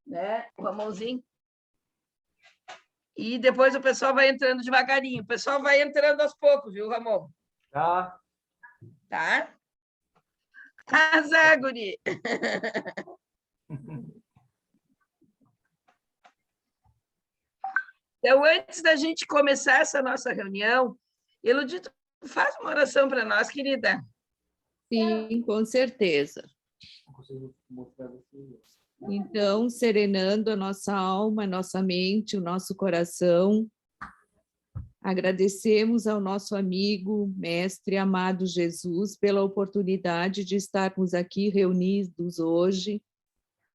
né? O Ramonzinho. E depois o pessoal vai entrando devagarinho. O pessoal vai entrando aos poucos, viu, Ramon? Tá. Tá? Arrasa, guri! Então, antes da gente começar essa nossa reunião, Elodie, faz uma oração para nós, querida. Sim, com certeza. Então, serenando a nossa alma, a nossa mente, o nosso coração, agradecemos ao nosso amigo, mestre amado Jesus, pela oportunidade de estarmos aqui reunidos hoje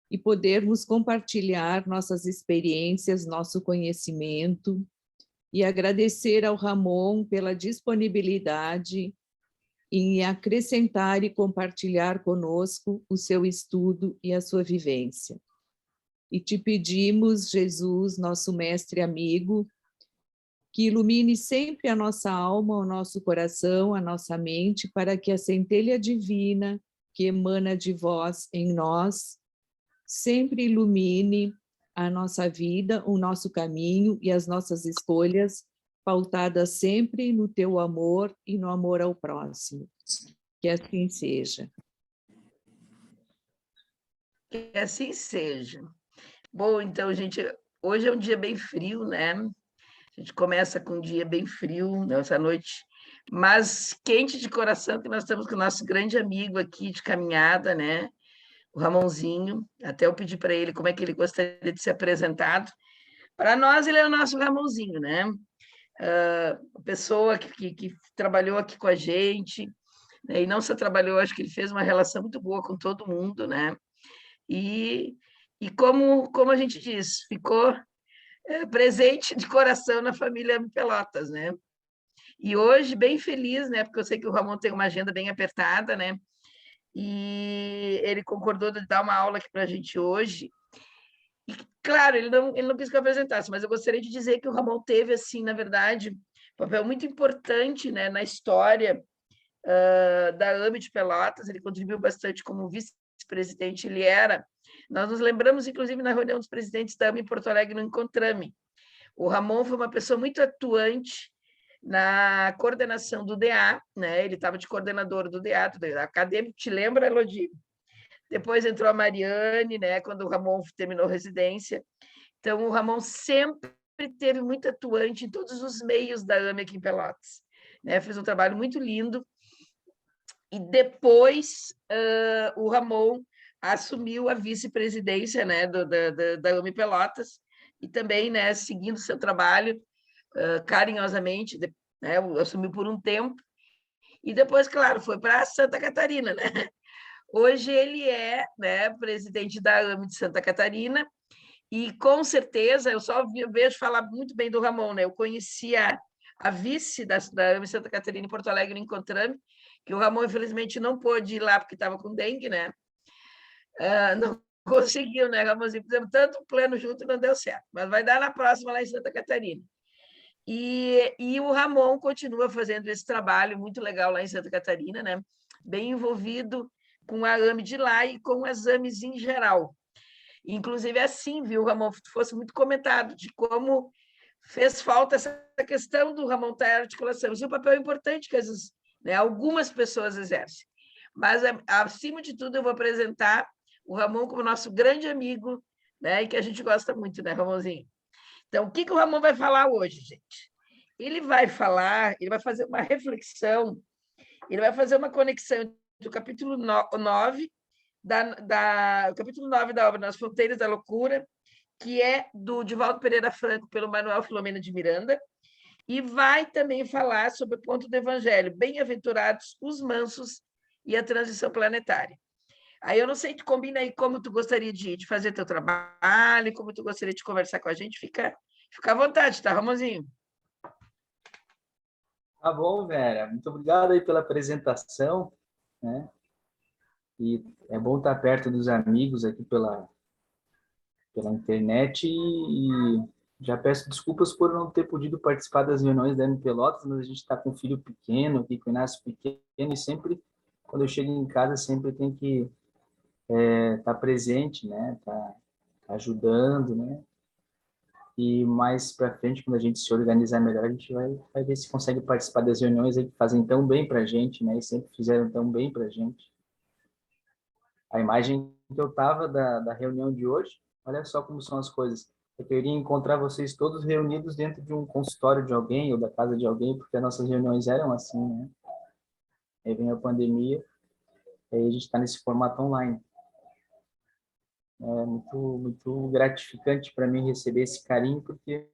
e podermos compartilhar nossas experiências, nosso conhecimento, e agradecer ao Ramon pela disponibilidade em acrescentar e compartilhar conosco o seu estudo e a sua vivência. E te pedimos, Jesus, nosso mestre amigo, que ilumine sempre a nossa alma, o nosso coração, a nossa mente, para que a centelha divina que emana de vós em nós sempre ilumine a nossa vida, o nosso caminho e as nossas escolhas, pautadas sempre no teu amor e no amor ao próximo. Que assim seja. Que assim seja. Bom, então, gente, hoje é um dia bem frio, né? A gente começa com um dia bem frio, nessa noite, mas quente de coração, que nós estamos com o nosso grande amigo aqui de caminhada, né? O Ramonzinho. Até eu pedi para ele como é que ele gostaria de ser apresentado. Para nós, ele é o nosso Ramonzinho, né? A pessoa que trabalhou aqui com a gente, né? E não só trabalhou, acho que ele fez uma relação muito boa com todo mundo, né? E como a gente diz, ficou presente de coração na família Pelotas, né? E hoje, bem feliz, né? Porque eu sei que o Ramon tem uma agenda bem apertada, né? E ele concordou de dar uma aula aqui para a gente hoje. E, claro, ele não quis que eu apresentasse, mas eu gostaria de dizer que o Ramon teve, assim, na verdade, um papel muito importante, né, na história da AME de Pelotas. Ele contribuiu bastante como vice-presidente, nós nos lembramos, inclusive, na reunião dos presidentes da AME em Porto Alegre, no Encontrame. O Ramon foi uma pessoa muito atuante na coordenação do DA, né? Ele estava de coordenador do DA, do acadêmico, te lembra, Elodie? Depois entrou a Mariane, né? Quando o Ramon terminou a residência. Então, o Ramon sempre teve muito atuante em todos os meios da AME aqui em Pelotas, né? Fez um trabalho muito lindo. E depois o Ramon assumiu a vice-presidência, né, da AME Pelotas, e também, né, seguindo seu trabalho carinhosamente, né, assumiu por um tempo, e depois, claro, foi para Santa Catarina, né? Hoje ele é, né, presidente da AME de Santa Catarina, e com certeza, eu só vejo falar muito bem do Ramon, né? Eu conhecia a vice da AME Santa Catarina em Porto Alegre, no Encontrame, que o Ramon, infelizmente, não pôde ir lá porque estava com dengue, né? Não conseguiu, né, Ramonzinho? Fizemos tanto plano junto e não deu certo, mas vai dar na próxima lá em Santa Catarina. E o Ramon continua fazendo esse trabalho muito legal lá em Santa Catarina, né? Bem envolvido com a AME de lá e com as AMEs em geral. Inclusive, assim, viu, Ramon, fosse muito comentado de como fez falta essa questão do Ramon estar em articulação. Isso é um papel importante que né, algumas pessoas exercem. Mas, acima de tudo, eu vou apresentar o Ramon como nosso grande amigo, né, e que a gente gosta muito, né, Ramonzinho? Então, o que o Ramon vai falar hoje, gente? Ele vai fazer uma reflexão, ele vai fazer uma conexão do capítulo 9, o capítulo 9 da obra Nas Fronteiras da Loucura, que é do Divaldo Pereira Franco, pelo Manuel Filomeno de Miranda, e vai também falar sobre o ponto do Evangelho, bem-aventurados os mansos e a transição planetária. Aí eu não sei, tu combina aí como tu gostaria de fazer teu trabalho, como tu gostaria de conversar com a gente, fica à vontade, tá, Ramonzinho? Tá bom, Vera. Muito obrigado aí pela apresentação, né? E é bom estar perto dos amigos aqui pela internet e já peço desculpas por não ter podido participar das reuniões da M Pelotas, mas a gente está com um filho pequeno aqui, com o Inácio pequeno, e sempre, quando eu chego em casa, sempre tem que estar presente, né? Tá ajudando, né? E mais para frente, quando a gente se organizar melhor, a gente vai ver se consegue participar das reuniões aí que fazem tão bem para a gente, né? E sempre fizeram tão bem para a gente. A imagem que eu tava da reunião de hoje, olha só como são as coisas. Eu queria encontrar vocês todos reunidos dentro de um consultório de alguém ou da casa de alguém, porque as nossas reuniões eram assim, né? Aí vem a pandemia, e aí a gente está nesse formato online. É muito gratificante para mim receber esse carinho, porque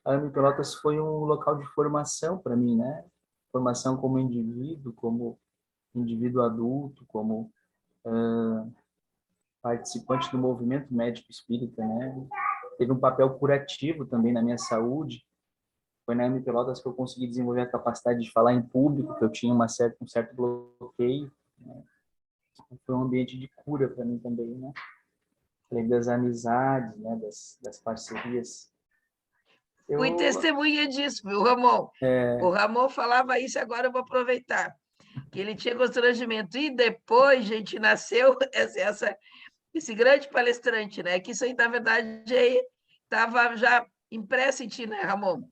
a AME Pelotas foi um local de formação para mim, né? Formação como indivíduo adulto, como participante do movimento médico espírita, né? Teve um papel curativo também na minha saúde. Foi na AME Pelotas que eu consegui desenvolver a capacidade de falar em público, que eu tinha um certo bloqueio, né? Foi um ambiente de cura para mim também, né? Além das amizades, né? Das parcerias. Fui Eu, testemunha disso, viu, Ramon? O Ramon falava isso, agora eu vou aproveitar. Que ele tinha constrangimento. E depois, gente, nasceu esse grande palestrante, né? Que isso aí, na verdade, estava já impresso em ti, né, Ramon?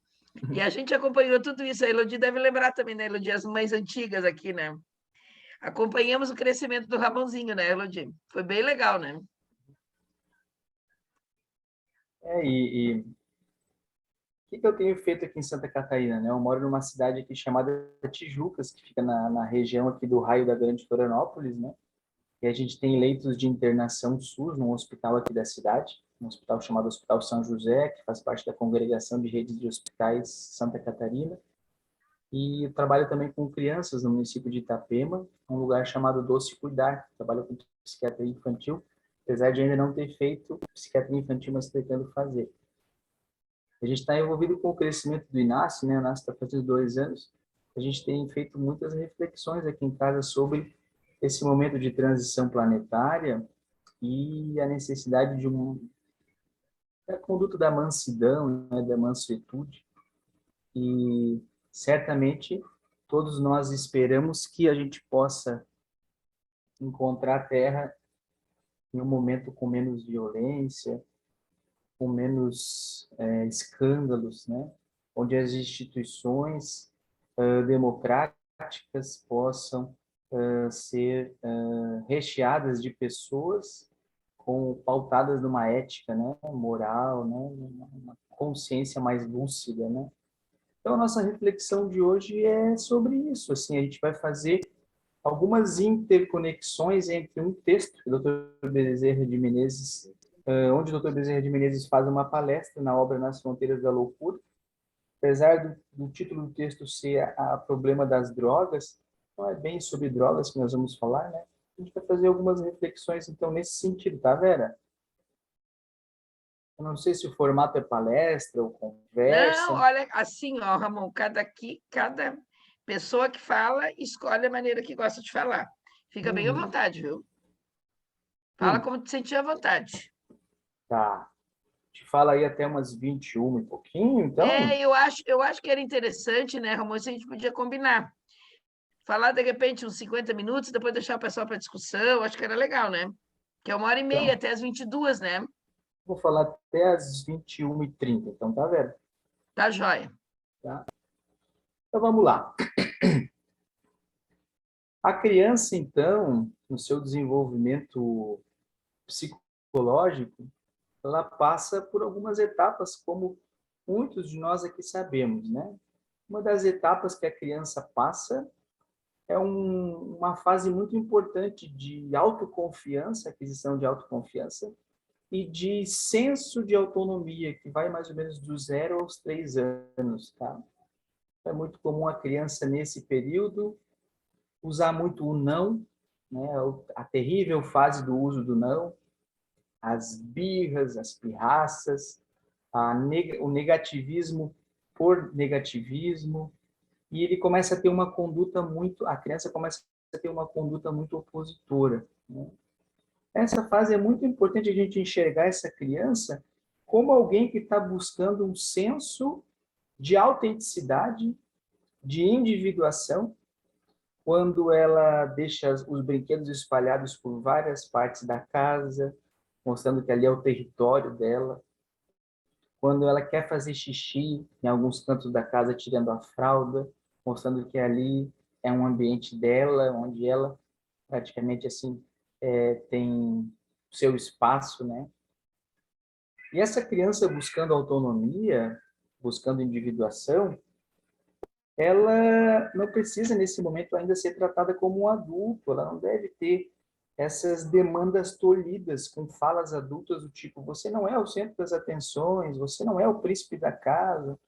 E a gente acompanhou tudo isso. A Elodie deve lembrar também, né, Elodie? As mães antigas aqui, né? Acompanhamos o crescimento do Ramonzinho, né, Elodie? Foi bem legal, né? e o que eu tenho feito aqui em Santa Catarina, né? Eu moro numa cidade aqui chamada Tijucas, que fica na região aqui do raio da Grande Florianópolis, né? E a gente tem leitos de internação SUS num hospital aqui da cidade, um hospital chamado Hospital São José, que faz parte da Congregação de Redes de Hospitais Santa Catarina. E eu trabalho também com crianças no município de Itapema, um lugar chamado Doce Cuidar, que trabalha com psiquiatria infantil, apesar de ainda não ter feito psiquiatria infantil, mas pretendo fazer. A gente está envolvido com o crescimento do Inácio, né? O Inácio está fazendo 2 anos. A gente tem feito muitas reflexões aqui em casa sobre esse momento de transição planetária e a necessidade da conduta da mansidão, né? Da mansuetude. E certamente todos nós esperamos que a gente possa encontrar a Terra em um momento com menos violência, com menos escândalos, né? Onde as instituições democráticas possam ser recheadas de pessoas pautadas numa ética, né? Moral, né? Uma consciência mais lúcida, né? Então, a nossa reflexão de hoje é sobre isso. Assim, a gente vai fazer algumas interconexões entre um texto que o Dr. Bezerra de Menezes, onde o Dr. Bezerra de Menezes faz uma palestra na obra Nas Fronteiras da Loucura. Apesar do título do texto ser a problema das drogas, não é bem sobre drogas que nós vamos falar, né? A gente vai fazer algumas reflexões, então, nesse sentido, tá, Vera? Eu não sei se o formato é palestra ou Não, conversa. olha, assim, ó, Ramon, cada pessoa que fala escolhe a maneira que gosta de falar. Fica bem à Uhum. vontade, viu? Fala Sim, como te sentir à vontade. tá. Te fala aí até umas 21 e pouquinho, então? Eu acho que era interessante, né, Ramon, se a gente podia combinar. Falar, de repente, uns 50 minutos, depois deixar o pessoal para discussão, acho que era legal, né? Que é 1h30, Então, até as 22, né? vou falar até as 21h30, então, tá, Vera? Tá joia. Tá? Então, vamos lá. A criança, então, no seu desenvolvimento psicológico, ela passa por algumas etapas, como muitos de nós aqui sabemos, né? Uma das etapas que a criança passa é uma fase muito importante de autoconfiança, aquisição de autoconfiança, e de senso de autonomia, que vai mais ou menos do 0 aos 3 anos, tá? É muito comum a criança, nesse período, usar muito o não, né? A terrível fase do uso do não, as birras, as pirraças, o negativismo por negativismo, e ele começa a ter uma conduta a criança começa a ter uma conduta muito opositora, né? Essa fase é muito importante a gente enxergar essa criança como alguém que está buscando um senso de autenticidade, de individuação, quando ela deixa os brinquedos espalhados por várias partes da casa, mostrando que ali é o território dela. Quando ela quer fazer xixi em alguns cantos da casa, tirando a fralda, mostrando que ali é um ambiente dela, onde ela praticamente assim tem seu espaço, né? E essa criança buscando autonomia, buscando individuação, ela não precisa nesse momento ainda ser tratada como um adulto, ela não deve ter essas demandas tolhidas com falas adultas do tipo: você não é o centro das atenções, você não é o príncipe da casa,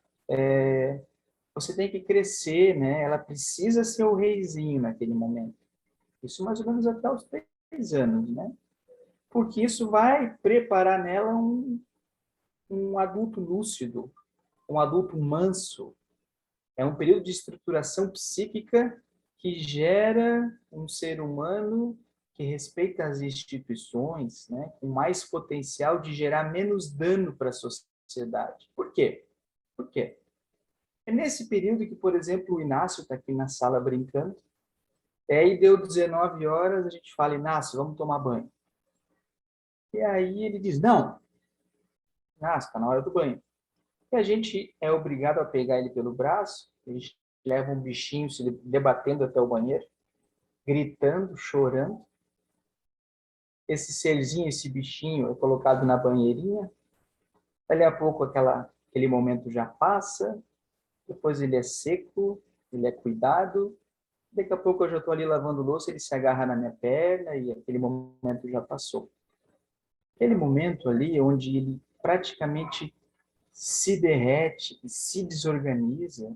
você tem que crescer, né? Ela precisa ser o reizinho naquele momento. Isso mais ou menos até os 3 anos, né? Porque isso vai preparar nela um adulto lúcido, um adulto manso. É um período de estruturação psíquica que gera um ser humano que respeita as instituições, né, com mais potencial de gerar menos dano para a sociedade. Por quê? Por quê? É nesse período que, por exemplo, o Inácio está aqui na sala brincando, aí deu 19 horas, a gente fala: Inácio, vamos tomar banho. E aí ele diz: não, Inácio, está na hora do banho. E a gente é obrigado a pegar ele pelo braço, a gente leva um bichinho se debatendo até o banheiro, gritando, chorando. Esse serzinho, esse bichinho é colocado na banheirinha. Dali a pouco aquele momento já passa, depois ele é seco, ele é cuidado. Daqui a pouco eu já estou ali lavando louça, ele se agarra na minha perna e aquele momento já passou. Aquele momento ali onde ele praticamente se derrete e se desorganiza,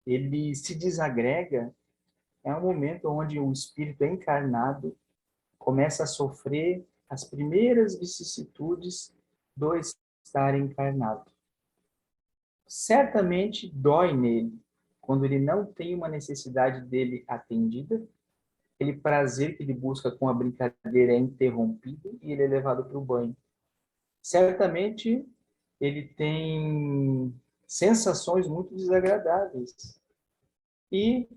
ele se desagrega, é um momento onde o espírito encarnado começa a sofrer as primeiras vicissitudes do estar encarnado. Certamente dói nele quando ele não tem uma necessidade dele atendida, aquele prazer que ele busca com a brincadeira é interrompido e ele é levado para o banho. Certamente ele tem sensações muito desagradáveis e,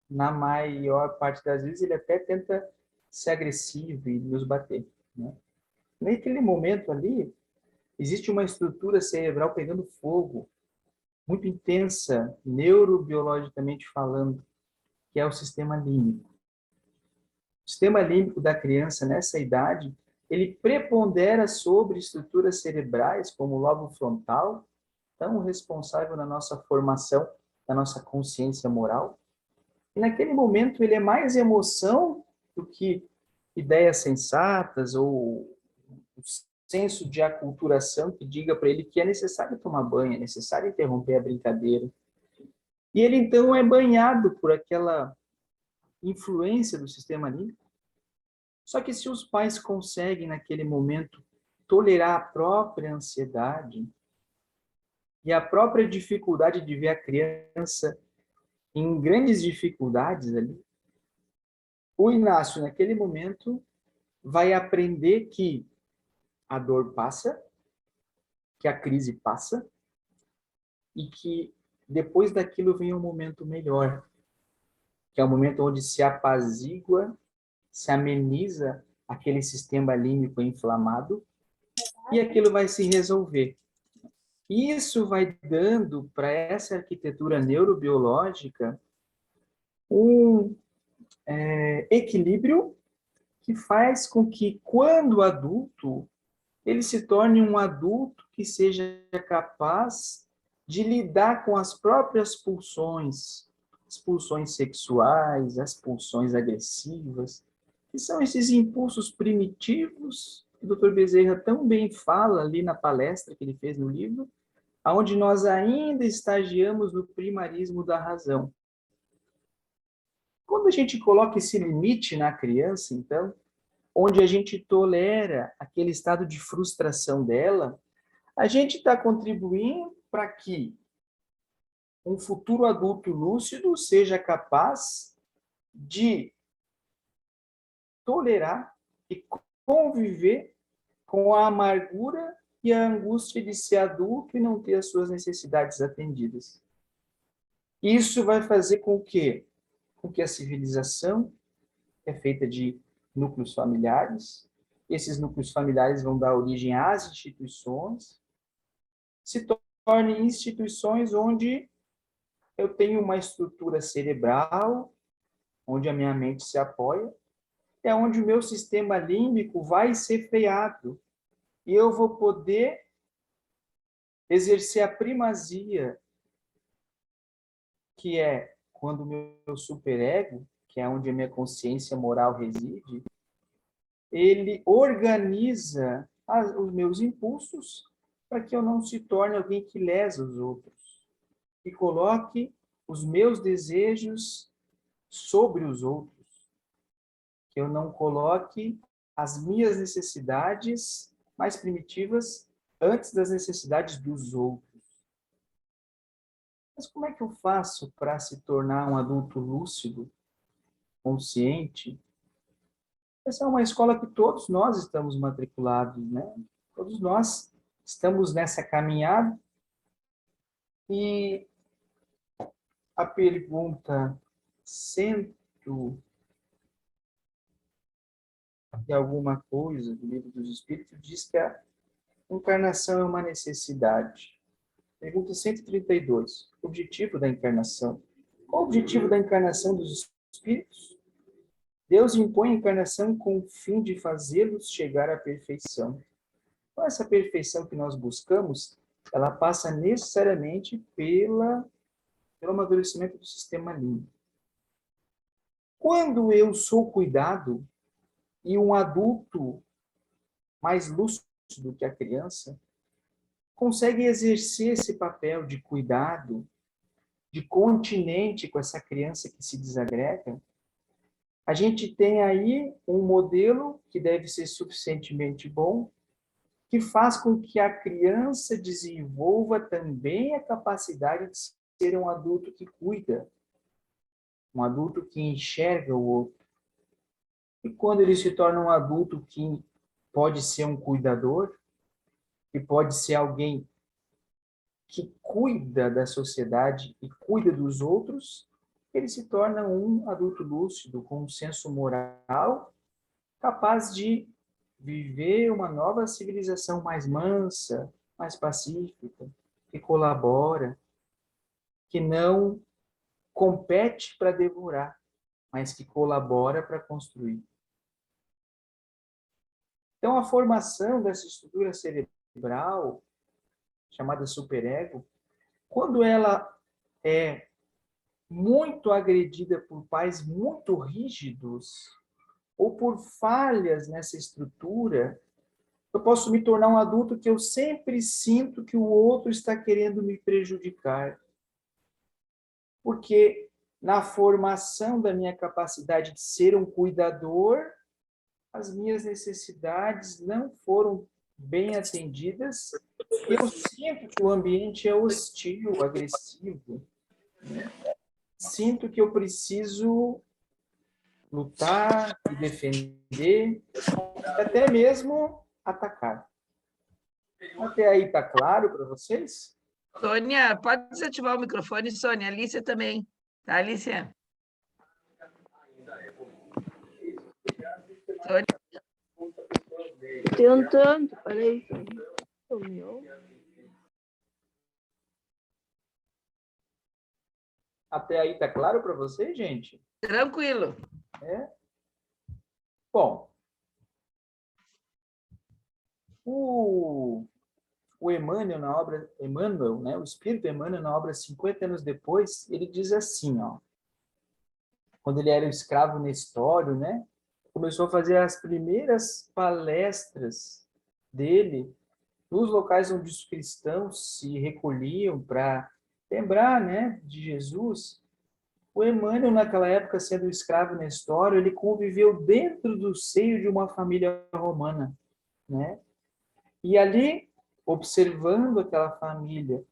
na maior parte das vezes, ele até tenta ser agressivo e nos bater, né? Naquele momento ali, existe uma estrutura cerebral pegando fogo, muito intensa, neurobiologicamente falando, que é o sistema límbico. O sistema límbico da criança, nessa idade, ele prepondera sobre estruturas cerebrais, como o lobo frontal, tão responsável na nossa formação, da nossa consciência moral. E naquele momento ele é mais emoção do que ideias sensatas ou o senso de aculturação que diga para ele que é necessário tomar banho, é necessário interromper a brincadeira. E ele então é banhado por aquela influência do sistema límbico. Só que se os pais conseguem naquele momento tolerar a própria ansiedade e a própria dificuldade de ver a criança em grandes dificuldades ali, o Inácio naquele momento vai aprender que a dor passa, que a crise passa, e que depois daquilo vem um momento melhor, que é o momento onde se apazigua, se ameniza aquele sistema límbico inflamado, e aquilo vai se resolver. Isso vai dando para essa arquitetura neurobiológica um equilíbrio que faz com que, quando adulto, ele se torne um adulto que seja capaz de lidar com as próprias pulsões, as pulsões sexuais, as pulsões agressivas, que são esses impulsos primitivos que o Dr. Bezerra tão bem fala ali na palestra que ele fez no livro, onde nós ainda estagiamos no primarismo da razão. Quando a gente coloca esse limite na criança, então, onde a gente tolera aquele estado de frustração dela, a gente está contribuindo para que um futuro adulto lúcido seja capaz de tolerar e conviver com a amargura e a angústia de ser adulto e não ter as suas necessidades atendidas. Isso vai fazer com que a civilização, que é feita de núcleos familiares. Esses núcleos familiares vão dar origem às instituições, se tornem instituições onde eu tenho uma estrutura cerebral, onde a minha mente se apoia, é onde o meu sistema límbico vai ser freado. E eu vou poder exercer a primazia, que é quando o meu superego, que é onde a minha consciência moral reside, ele organiza os meus impulsos para que eu não se torne alguém que lesa os outros, e coloque os meus desejos sobre os outros, que eu não coloque as minhas necessidades mais primitivas antes das necessidades dos outros. Mas como é que eu faço para se tornar um adulto lúcido, consciente? Essa é uma escola que todos nós estamos matriculados, né? Todos nós estamos nessa caminhada. E a pergunta 100 e alguma coisa do Livro dos Espíritos diz que a encarnação é uma necessidade. Pergunta 132. Objetivo da encarnação. Qual o objetivo da encarnação dos espíritos? Deus impõe a encarnação com o fim de fazê-los chegar à perfeição. Então, essa perfeição que nós buscamos, ela passa necessariamente pelo amadurecimento do sistema límbico. Quando eu sou cuidado, e um adulto mais lúcido que a criança consegue exercer esse papel de cuidado, de continente com essa criança que se desagrega, a gente tem aí um modelo que deve ser suficientemente bom, que faz com que a criança desenvolva também a capacidade de ser um adulto que cuida, um adulto que enxerga o outro. E quando ele se torna um adulto que pode ser um cuidador, que pode ser alguém que cuida da sociedade e cuida dos outros, ele se torna um adulto lúcido, com um senso moral, capaz de viver uma nova civilização mais mansa, mais pacífica, que colabora, que não compete para devorar, mas que colabora para construir. Então, a formação dessa estrutura cerebral, chamada superego, quando ela é muito agredida por pais muito rígidos, ou por falhas nessa estrutura, eu posso me tornar um adulto que eu sempre sinto que o outro está querendo me prejudicar. Porque na formação da minha capacidade de ser um cuidador, as minhas necessidades não foram bem atendidas. Eu sinto que o ambiente é hostil, agressivo. Sinto que eu preciso lutar e defender, até mesmo atacar. Até aí está claro para vocês? Sônia, pode desativar o microfone, Sônia. Alicia também. Tá, Alicia? Sônia? Tentando, peraí. Sumiu. Até aí está claro para vocês, gente? Tranquilo. É? Bom, o Emmanuel, na obra Emmanuel, né, o Espírito Emmanuel, na obra 50 anos depois, ele diz assim, ó, quando ele era o escravo Nestório, né, começou a fazer as primeiras palestras dele nos locais onde os cristãos se recolhiam para lembrar, né, de Jesus. O Emmanuel, naquela época, sendo o escravo Nestório, ele conviveu dentro do seio de uma família romana, né? E ali, observando aquela família,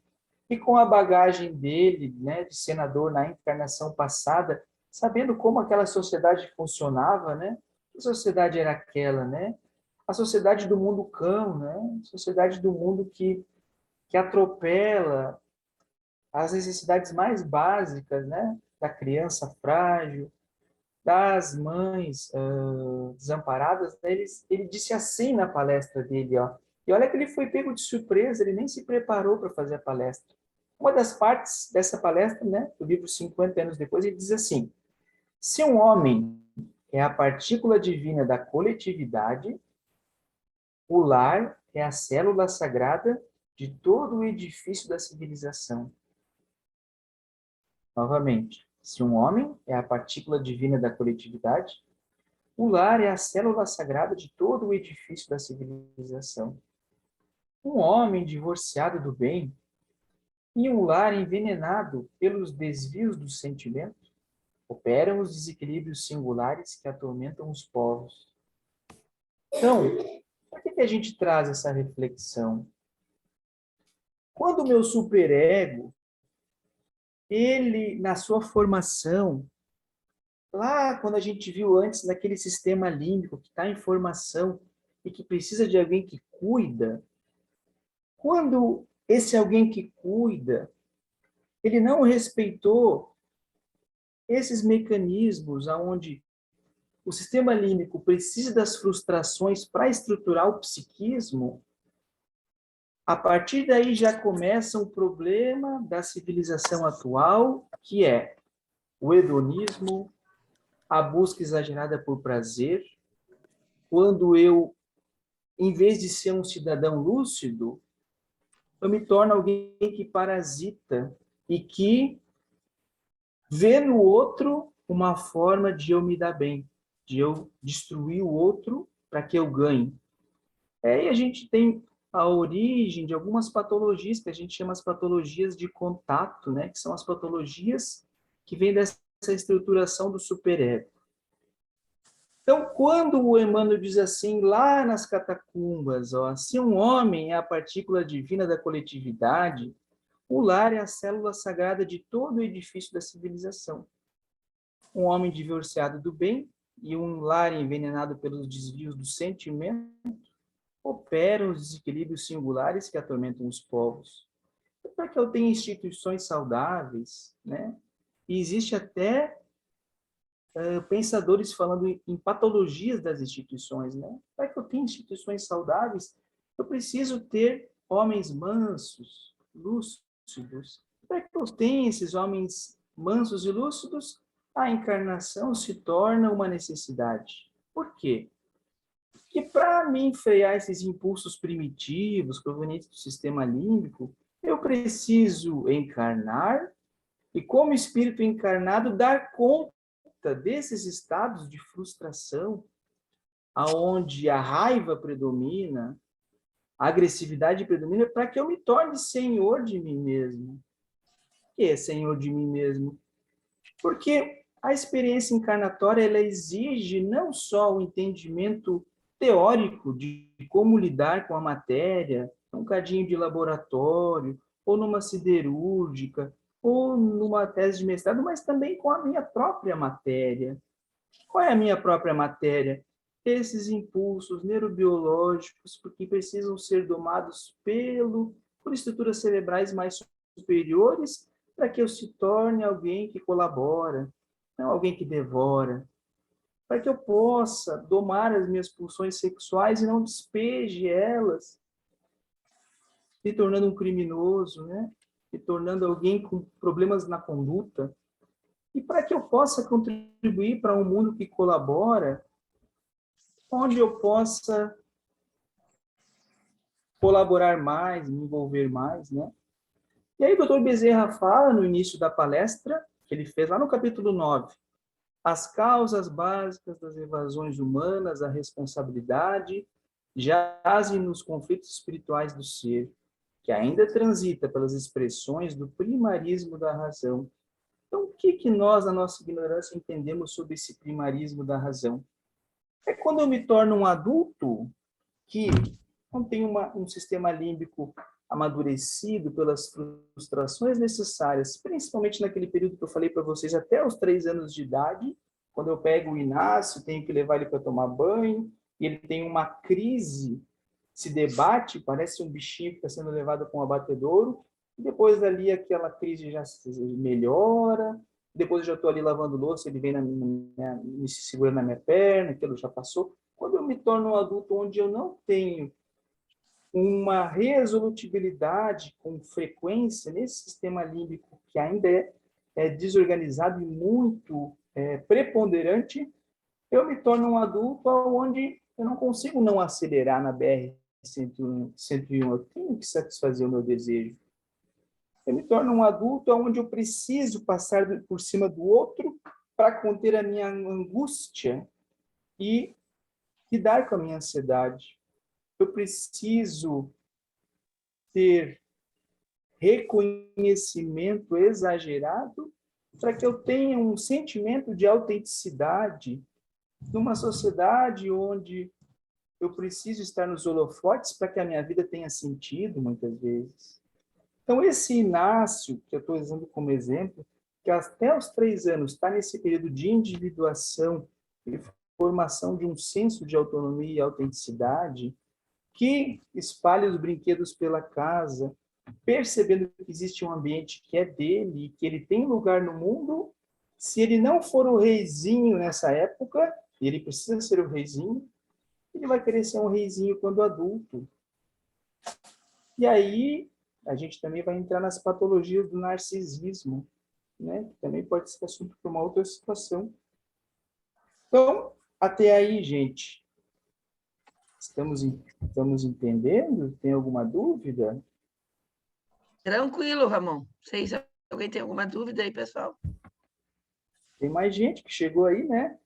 e com a bagagem dele, né, de senador na encarnação passada, sabendo como aquela sociedade funcionava, né? Que sociedade era aquela, né? A sociedade do mundo cão, né? A sociedade do mundo que atropela as necessidades mais básicas, né? Da criança frágil, das mães desamparadas, né, ele disse assim na palestra dele, ó, e olha que ele foi pego de surpresa, ele nem se preparou para fazer a palestra. Uma das partes dessa palestra, né, do livro 50 anos depois, ele diz assim: se um homem é a partícula divina da coletividade, o lar é a célula sagrada de todo o edifício da civilização. Novamente, se um homem é a partícula divina da coletividade, o lar é a célula sagrada de todo o edifício da civilização. Um homem divorciado do bem e um lar envenenado pelos desvios do sentimento operam os desequilíbrios singulares que atormentam os povos. Então, por que a gente traz essa reflexão? Quando o meu superego, ele, na sua formação, lá quando a gente viu antes naquele sistema límbico que está em formação e que precisa de alguém que cuida, quando esse alguém que cuida, ele não respeitou esses mecanismos aonde o sistema límbico precisa das frustrações para estruturar o psiquismo, a partir daí já começa um problema da civilização atual, que é o hedonismo, a busca exagerada por prazer, quando eu, em vez de ser um cidadão lúcido, eu me torno alguém que parasita e que vê no outro uma forma de eu me dar bem, de eu destruir o outro para que eu ganhe. E a gente tem a origem de algumas patologias que a gente chama as patologias de contato, né? Que são as patologias que vêm dessa estruturação do superego. Então, quando o Emmanuel diz assim, lá nas catacumbas, ó, se um homem é a partícula divina da coletividade, o lar é a célula sagrada de todo o edifício da civilização. Um homem divorciado do bem e um lar envenenado pelos desvios do sentimento operam os desequilíbrios singulares que atormentam os povos. Para que eu tenha instituições saudáveis, né? E existe até pensadores falando em patologias das instituições, né? Para que eu tenha instituições saudáveis, eu preciso ter homens mansos, lúcidos. Para que eu tenha esses homens mansos e lúcidos, a encarnação se torna uma necessidade. Por quê? Porque para mim frear esses impulsos primitivos provenientes do sistema límbico, eu preciso encarnar e, como espírito encarnado, dar conta desses estados de frustração, aonde a raiva predomina, a agressividade predomina, para que eu me torne senhor de mim mesmo. O que é senhor de mim mesmo? Porque a experiência encarnatória ela exige não só o entendimento teórico de como lidar com a matéria, um cadinho de laboratório, ou numa siderúrgica, ou numa tese de mestrado, mas também com a minha própria matéria. Qual é a minha própria matéria? Esses impulsos neurobiológicos, porque precisam ser domados por estruturas cerebrais mais superiores, para que eu se torne alguém que colabora, não alguém que devora. Para que eu possa domar as minhas pulsões sexuais e não despeje elas, se tornando um criminoso, né? Se tornando alguém com problemas na conduta. E para que eu possa contribuir para um mundo que colabora, onde eu possa colaborar mais, me envolver mais, né? E aí o Dr. Bezerra fala no início da palestra, que ele fez lá no capítulo 9, as causas básicas das evasões humanas, a responsabilidade, jazem nos conflitos espirituais do ser, que ainda transita pelas expressões do primarismo da razão. Então, o que nós, na nossa ignorância, entendemos sobre esse primarismo da razão? É quando eu me torno um adulto que não tem um sistema límbico amadurecido pelas frustrações necessárias, principalmente naquele período que eu falei para vocês, até os 3 anos de idade, quando eu pego o Inácio, tenho que levar ele para tomar banho, e ele tem uma crise, se debate, parece um bichinho que está sendo levado com um abatedouro, e depois dali aquela crise já melhora, depois eu já estou ali lavando louça, ele vem me segurando na minha perna, aquilo já passou. Quando eu me torno um adulto onde eu não tenho uma resolutibilidade com frequência nesse sistema límbico que ainda é desorganizado e muito preponderante, eu me torno um adulto onde eu não consigo não acelerar na BR-101. Eu tenho que satisfazer o meu desejo. Eu me torno um adulto onde eu preciso passar por cima do outro para conter a minha angústia e lidar com a minha ansiedade. Eu preciso ter reconhecimento exagerado para que eu tenha um sentimento de autenticidade numa sociedade onde eu preciso estar nos holofotes para que a minha vida tenha sentido, muitas vezes. Então, esse Inácio, que eu estou usando como exemplo, que até os 3 anos está nesse período de individuação e formação de um senso de autonomia e autenticidade, que espalha os brinquedos pela casa, percebendo que existe um ambiente que é dele, que ele tem lugar no mundo. Se ele não for o reizinho nessa época, e ele precisa ser o reizinho, ele vai querer ser um reizinho quando adulto. E aí, a gente também vai entrar nas patologias do narcisismo, né? Que também pode ser assunto para uma outra situação. Então, até aí, gente, estamos entendendo? Tem alguma dúvida? Tranquilo, Ramon. Sei se alguém tem alguma dúvida aí, pessoal. Tem mais gente que chegou aí, né?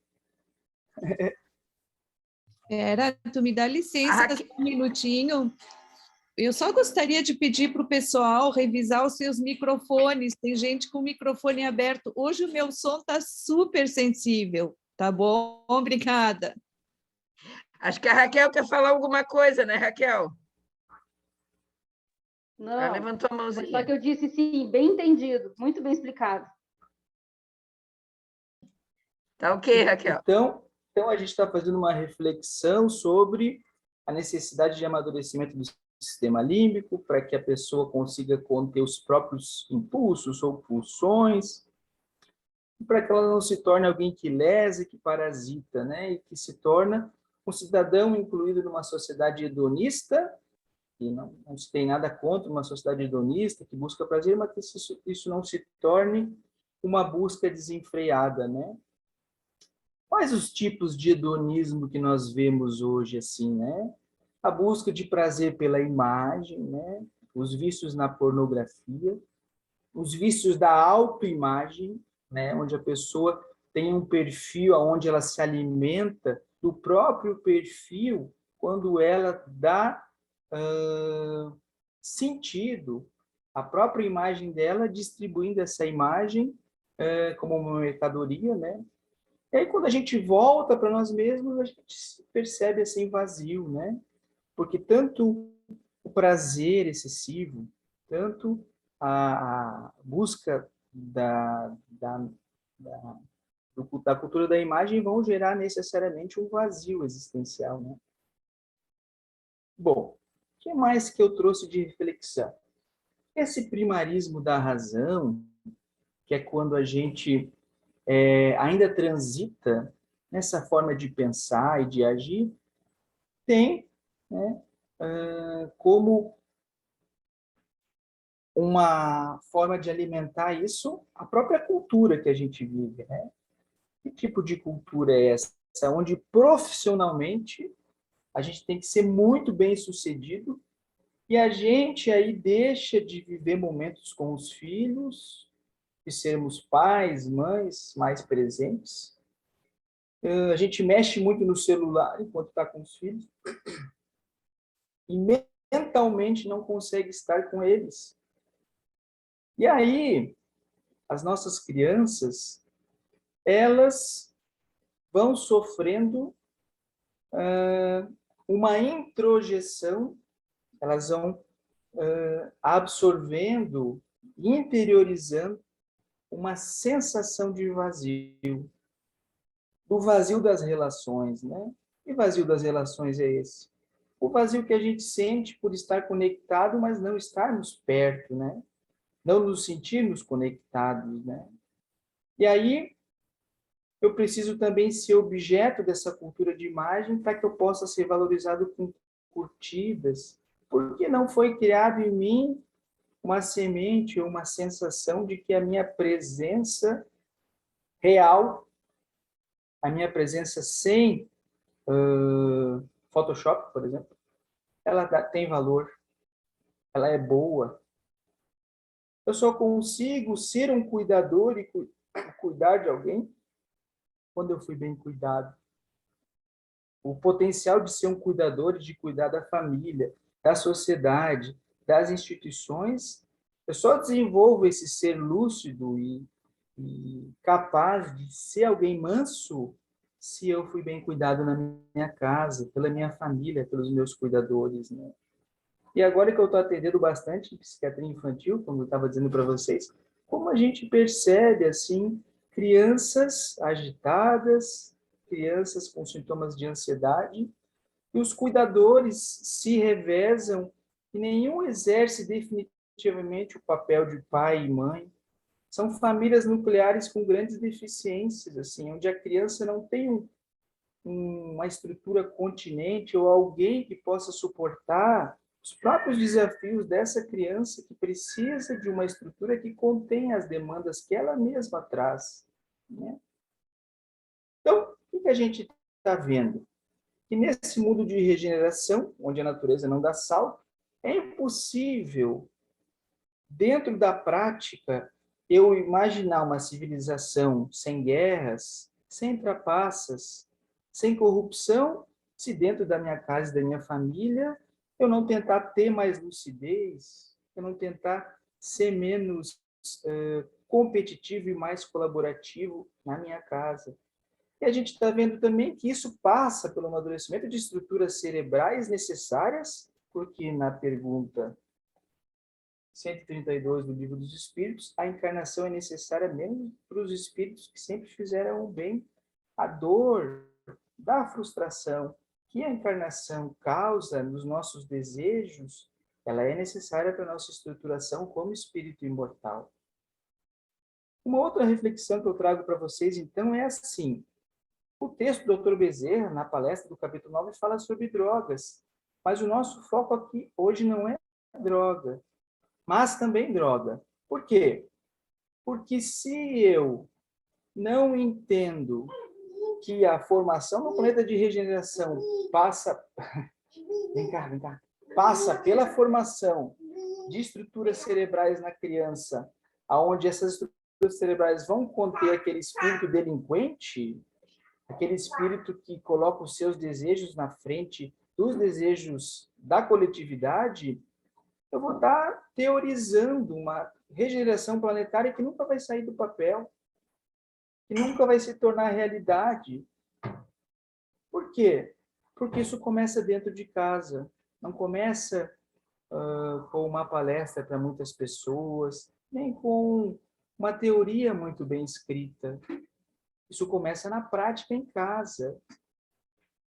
Tu me dá licença Raquel... um minutinho. Eu só gostaria de pedir para o pessoal revisar os seus microfones. Tem gente com o microfone aberto. Hoje o meu som está super sensível. Tá bom? Obrigada. Acho que a Raquel quer falar alguma coisa, né, Raquel? Não, ela levantou a mãozinha. Só que eu disse sim, bem entendido, muito bem explicado. Tá ok, Raquel. Então a gente está fazendo uma reflexão sobre a necessidade de amadurecimento do sistema límbico para que a pessoa consiga conter os próprios impulsos ou pulsões, para que ela não se torne alguém que lesa, que parasita, né? E que se torna um cidadão incluído numa sociedade hedonista, e não se tem nada contra uma sociedade hedonista que busca prazer, mas que isso não se torne uma busca desenfreada, né? Quais os tipos de hedonismo que nós vemos hoje, assim, né? A busca de prazer pela imagem, né? Os vícios na pornografia, os vícios da autoimagem, né? Onde a pessoa tem um perfil onde ela se alimenta do próprio perfil quando ela dá sentido à própria imagem dela, distribuindo essa imagem como uma mercadoria, né? E aí, quando a gente volta para nós mesmos, a gente percebe assim vazio, né? Porque tanto o prazer excessivo, tanto a busca da cultura da imagem vão gerar necessariamente um vazio existencial, né? Bom, o que mais que eu trouxe de reflexão? Esse primarismo da razão, que é quando a gente ainda transita nessa forma de pensar e de agir, tem, né, como uma forma de alimentar isso a própria cultura que a gente vive, né? Que tipo de cultura é essa? Onde profissionalmente a gente tem que ser muito bem sucedido e a gente aí deixa de viver momentos com os filhos, de sermos pais, mães mais presentes. A gente mexe muito no celular enquanto está com os filhos e mentalmente não consegue estar com eles. E aí, as nossas crianças, elas vão sofrendo uma introjeção, elas vão absorvendo, interiorizando uma sensação de vazio, do vazio das relações, né? Que vazio das relações é esse? O vazio que a gente sente por estar conectado, mas não estarmos perto, né? Não nos sentirmos conectados, né? E aí, eu preciso também ser objeto dessa cultura de imagem para que eu possa ser valorizado com curtidas, porque não foi criado em mim uma semente ou uma sensação de que a minha presença real, a minha presença sem Photoshop, por exemplo, ela tem valor, ela é boa. Eu só consigo ser um cuidador e cuidar de alguém quando eu fui bem cuidado. O potencial de ser um cuidador e de cuidar da família, da sociedade, das instituições, eu só desenvolvo esse ser lúcido e capaz de ser alguém manso se eu fui bem cuidado na minha casa, pela minha família, pelos meus cuidadores, né? E agora que eu estou atendendo bastante em psiquiatria infantil, como eu estava dizendo para vocês, como a gente percebe, assim, crianças agitadas, crianças com sintomas de ansiedade, e os cuidadores se revezam e nenhum exerce definitivamente o papel de pai e mãe. São famílias nucleares com grandes deficiências, assim, onde a criança não tem uma estrutura continente ou alguém que possa suportar os próprios desafios dessa criança que precisa de uma estrutura que contém as demandas que ela mesma traz, né? Então, o que a gente está vendo? Que nesse mundo de regeneração, onde a natureza não dá salto, é impossível, dentro da prática, eu imaginar uma civilização sem guerras, sem trapaças, sem corrupção, se dentro da minha casa e da minha família eu não tentar ter mais lucidez, eu não tentar ser menos competitivo e mais colaborativo na minha casa. E a gente está vendo também que isso passa pelo amadurecimento de estruturas cerebrais necessárias, porque na pergunta 132 do Livro dos Espíritos, a encarnação é necessária mesmo para os espíritos que sempre fizeram o bem. A dor da frustração que a encarnação causa nos nossos desejos, ela é necessária para a nossa estruturação como espírito imortal. Uma outra reflexão que eu trago para vocês, então, é assim. O texto do Dr. Bezerra, na palestra do capítulo 9, fala sobre drogas, mas o nosso foco aqui hoje não é droga, mas também droga. Por quê? Porque se eu não entendo que a formação no planeta de regeneração passa... Vem cá. Passa pela formação de estruturas cerebrais na criança, aonde essas estruturas cerebrais vão conter aquele espírito delinquente, aquele espírito que coloca os seus desejos na frente dos desejos da coletividade, eu vou estar teorizando uma regeneração planetária que nunca vai sair do papel, que nunca vai se tornar realidade. Por quê? Porque isso começa dentro de casa, não começa com uma palestra para muitas pessoas, nem com uma teoria muito bem escrita. Isso começa na prática em casa.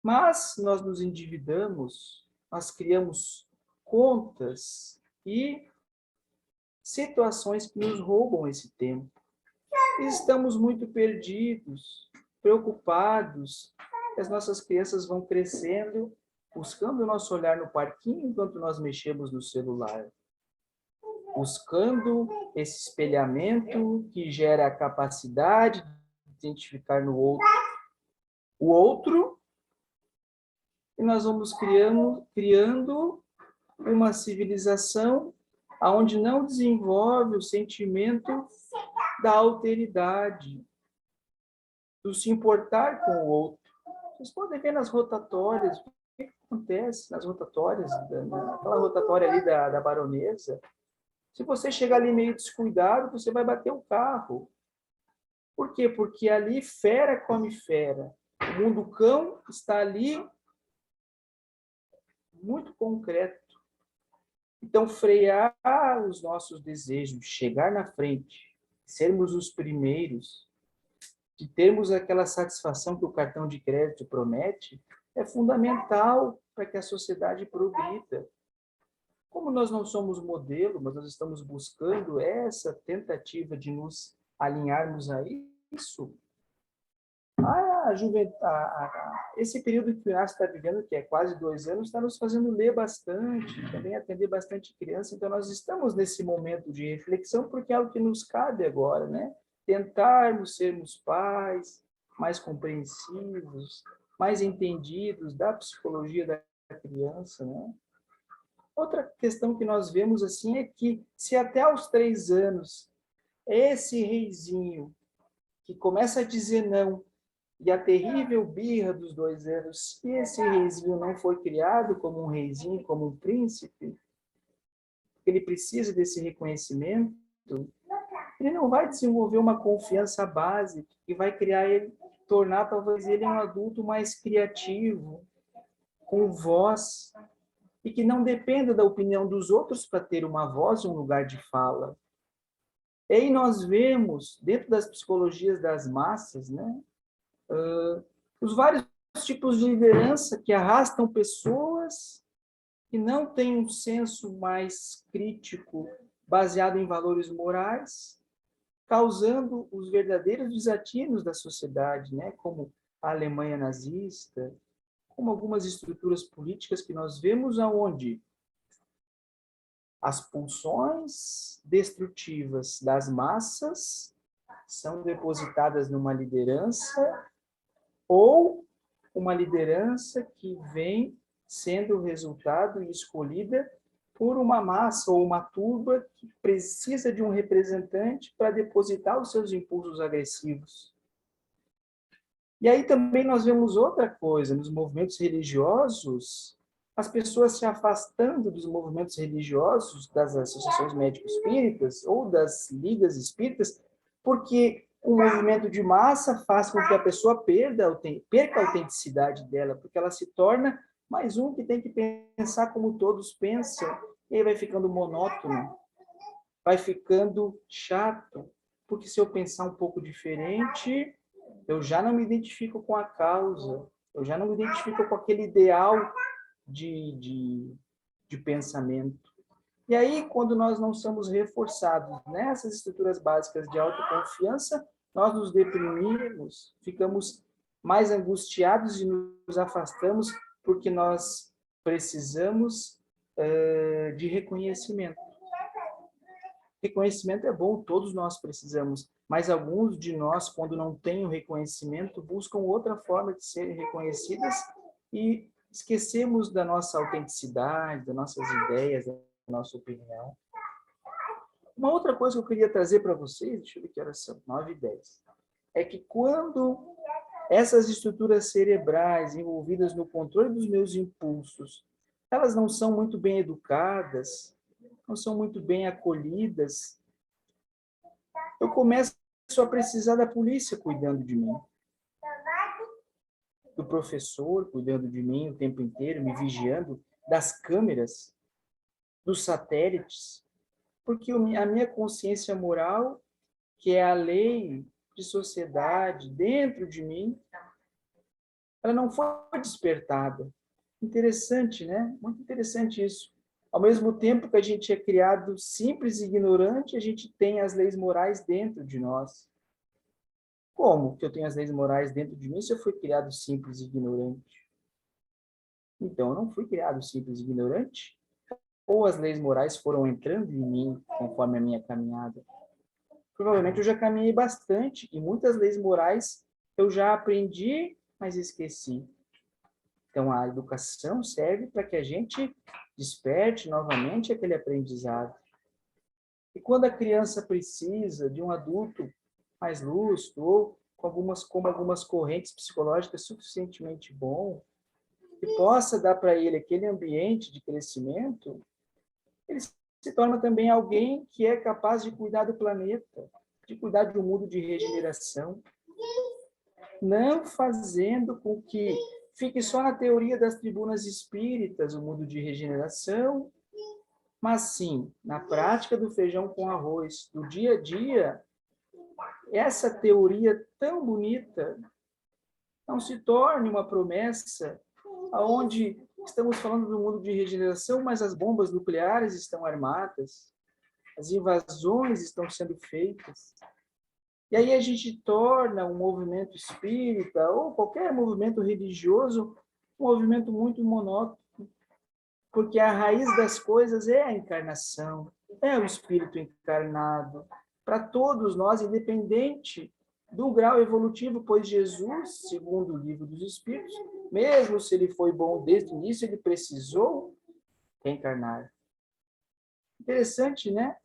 Mas nós nos endividamos, nós criamos contas e situações que nos roubam esse tempo. E estamos muito perdidos, preocupados, que as nossas crianças vão crescendo, buscando o nosso olhar no parquinho enquanto nós mexemos no celular. Buscando esse espelhamento que gera a capacidade de identificar no outro o outro, e nós vamos criando uma civilização onde não desenvolve o sentimento da alteridade, do se importar com o outro. Vocês podem ver nas rotatórias, o que acontece nas rotatórias, aquela rotatória ali da Baronesa. Se você chegar ali meio descuidado, você vai bater o carro. Por quê? Porque ali fera come fera. O mundo cão está ali muito concreto. Então, frear os nossos desejos, chegar na frente, sermos os primeiros, de termos aquela satisfação que o cartão de crédito promete, é fundamental para que a sociedade progrida. Como nós não somos modelo, mas nós estamos buscando essa tentativa de nos alinharmos a isso, esse período que o Inácio está vivendo, que é quase 2 anos, está nos fazendo ler bastante, também atender bastante criança. Então, nós estamos nesse momento de reflexão, porque é o que nos cabe agora, né? Tentarmos sermos pais mais compreensivos, mais entendidos da psicologia da criança, né? Outra questão que nós vemos assim é que, se até aos 3 anos, esse reizinho que começa a dizer não, e a terrível birra dos 2 anos, se esse reizinho não foi criado como um reizinho, como um príncipe, ele precisa desse reconhecimento, ele não vai desenvolver uma confiança básica que vai criar ele, tornar talvez ele um adulto mais criativo, com voz, e que não dependa da opinião dos outros para ter uma voz e um lugar de fala. E aí nós vemos, dentro das psicologias das massas, né, os vários tipos de liderança que arrastam pessoas que não têm um senso mais crítico, baseado em valores morais, causando os verdadeiros desatinos da sociedade, né? Como a Alemanha nazista, como algumas estruturas políticas que nós vemos aonde as pulsões destrutivas das massas são depositadas numa liderança, ou uma liderança que vem sendo resultado e escolhida por uma massa ou uma turba que precisa de um representante para depositar os seus impulsos agressivos. E aí também nós vemos outra coisa, nos movimentos religiosos, as pessoas se afastando dos movimentos religiosos, das associações médico-espíritas ou das ligas espíritas, porque o movimento de massa faz com que a pessoa perca a autenticidade dela, porque ela se torna mais um que tem que pensar como todos pensam, e aí vai ficando monótono, vai ficando chato, porque se eu pensar um pouco diferente, eu já não me identifico com a causa, eu já não me identifico com aquele ideal de pensamento. E aí, quando nós não somos reforçados nessas estruturas básicas de autoconfiança, nós nos deprimimos, ficamos mais angustiados e nos afastamos porque nós precisamos de reconhecimento. Reconhecimento é bom, todos nós precisamos, mas alguns de nós, quando não têm o reconhecimento, buscam outra forma de serem reconhecidas e esquecemos da nossa autenticidade, das nossas ideias, da nossa opinião. Uma outra coisa que eu queria trazer para vocês, deixa eu ver que horas são, 9h10, é que quando essas estruturas cerebrais envolvidas no controle dos meus impulsos, elas não são muito bem educadas, não são muito bem acolhidas, eu começo a precisar da polícia cuidando de mim, do professor cuidando de mim o tempo inteiro, me vigiando, das câmeras, dos satélites, porque a minha consciência moral, que é a lei de sociedade dentro de mim, ela não foi despertada. Interessante, né? Muito interessante isso. Ao mesmo tempo que a gente é criado simples e ignorante, a gente tem as leis morais dentro de nós. Como que eu tenho as leis morais dentro de mim se eu fui criado simples e ignorante? Então, eu não fui criado simples e ignorante? Ou as leis morais foram entrando em mim conforme a minha caminhada? Provavelmente eu já caminhei bastante e muitas leis morais eu já aprendi, mas esqueci. Então, a educação serve para que a gente desperte novamente aquele aprendizado. E quando a criança precisa de um adulto mais lúcido ou como algumas correntes psicológicas suficientemente bom, que possa dar para ele aquele ambiente de crescimento, ele se torna também alguém que é capaz de cuidar do planeta, de cuidar de um mundo de regeneração, não fazendo com que fique só na teoria das tribunas espíritas, o mundo de regeneração, mas sim, na prática do feijão com arroz, do dia a dia, essa teoria tão bonita não se torne uma promessa onde estamos falando do mundo de regeneração, mas as bombas nucleares estão armadas, as invasões estão sendo feitas, E aí a gente torna um movimento espírita ou qualquer movimento religioso um movimento muito monótono, porque a raiz das coisas é a encarnação, é o espírito encarnado, para todos nós, independente do grau evolutivo, pois Jesus, segundo o livro dos Espíritos, mesmo se ele foi bom desde o início, ele precisou reencarnar. Interessante, né?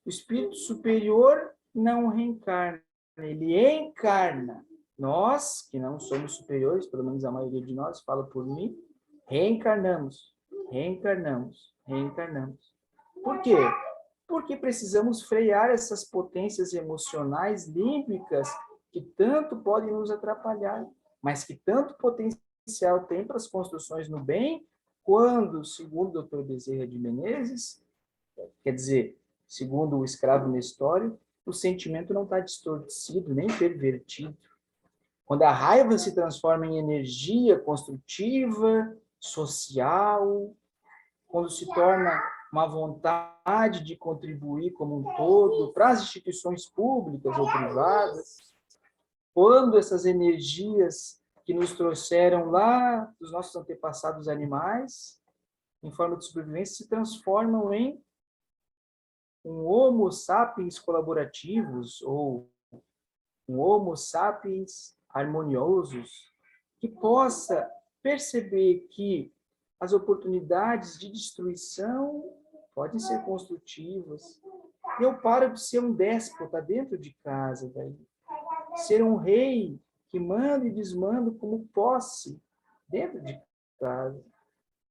O espírito superior não reencarna, ele encarna. Nós, que não somos superiores, pelo menos a maioria de nós, fala por mim, reencarnamos, reencarnamos, reencarnamos. Por quê? Porque precisamos frear essas potências emocionais límbicas que tanto podem nos atrapalhar, mas que tanto potencial tem para as construções no bem, quando, segundo o Dr. Bezerra de Menezes, quer dizer, segundo o escravo Nestório, o sentimento não está distorcido, nem pervertido. Quando a raiva se transforma em energia construtiva, social, quando se torna uma vontade de contribuir como um todo para as instituições públicas ou privadas, quando essas energias que nos trouxeram lá dos nossos antepassados animais, em forma de sobrevivência, se transformam em um Homo sapiens colaborativos ou um Homo sapiens harmoniosos, que possa perceber que as oportunidades de destruição podem ser construtivas. Eu paro de ser um déspota dentro de casa, daí. Ser um rei que manda e desmanda como posse dentro de casa.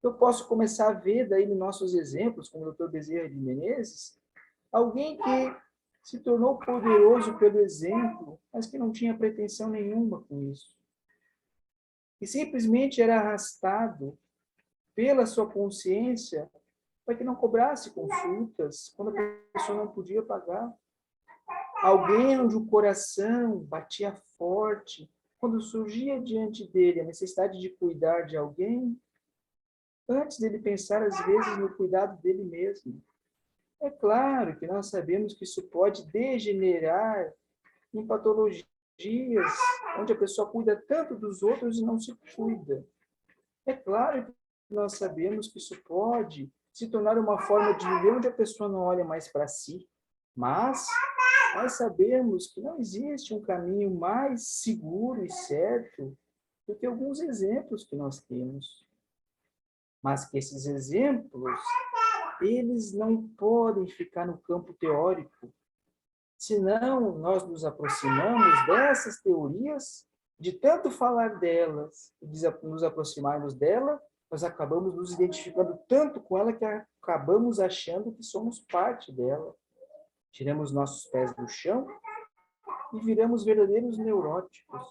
Eu posso começar a ver daí nos nossos exemplos, como o Dr. Bezerra de Menezes, alguém que se tornou poderoso pelo exemplo, mas que não tinha pretensão nenhuma com isso. E simplesmente era arrastado pela sua consciência para que não cobrasse consultas quando a pessoa não podia pagar. Alguém onde o coração batia forte, quando surgia diante dele a necessidade de cuidar de alguém, antes dele pensar, às vezes, no cuidado dele mesmo. É claro que nós sabemos que isso pode degenerar em patologias, onde a pessoa cuida tanto dos outros e não se cuida. É claro que nós sabemos que isso pode se tornar uma forma de viver onde a pessoa não olha mais para si, mas nós sabemos que não existe um caminho mais seguro e certo do que alguns exemplos que nós temos. Mas que esses exemplos, eles não podem ficar no campo teórico, senão nós nos aproximamos dessas teorias, de tanto falar delas e nos aproximarmos dela, nós acabamos nos identificando tanto com ela que acabamos achando que somos parte dela. Tiramos nossos pés do chão e viramos verdadeiros neuróticos.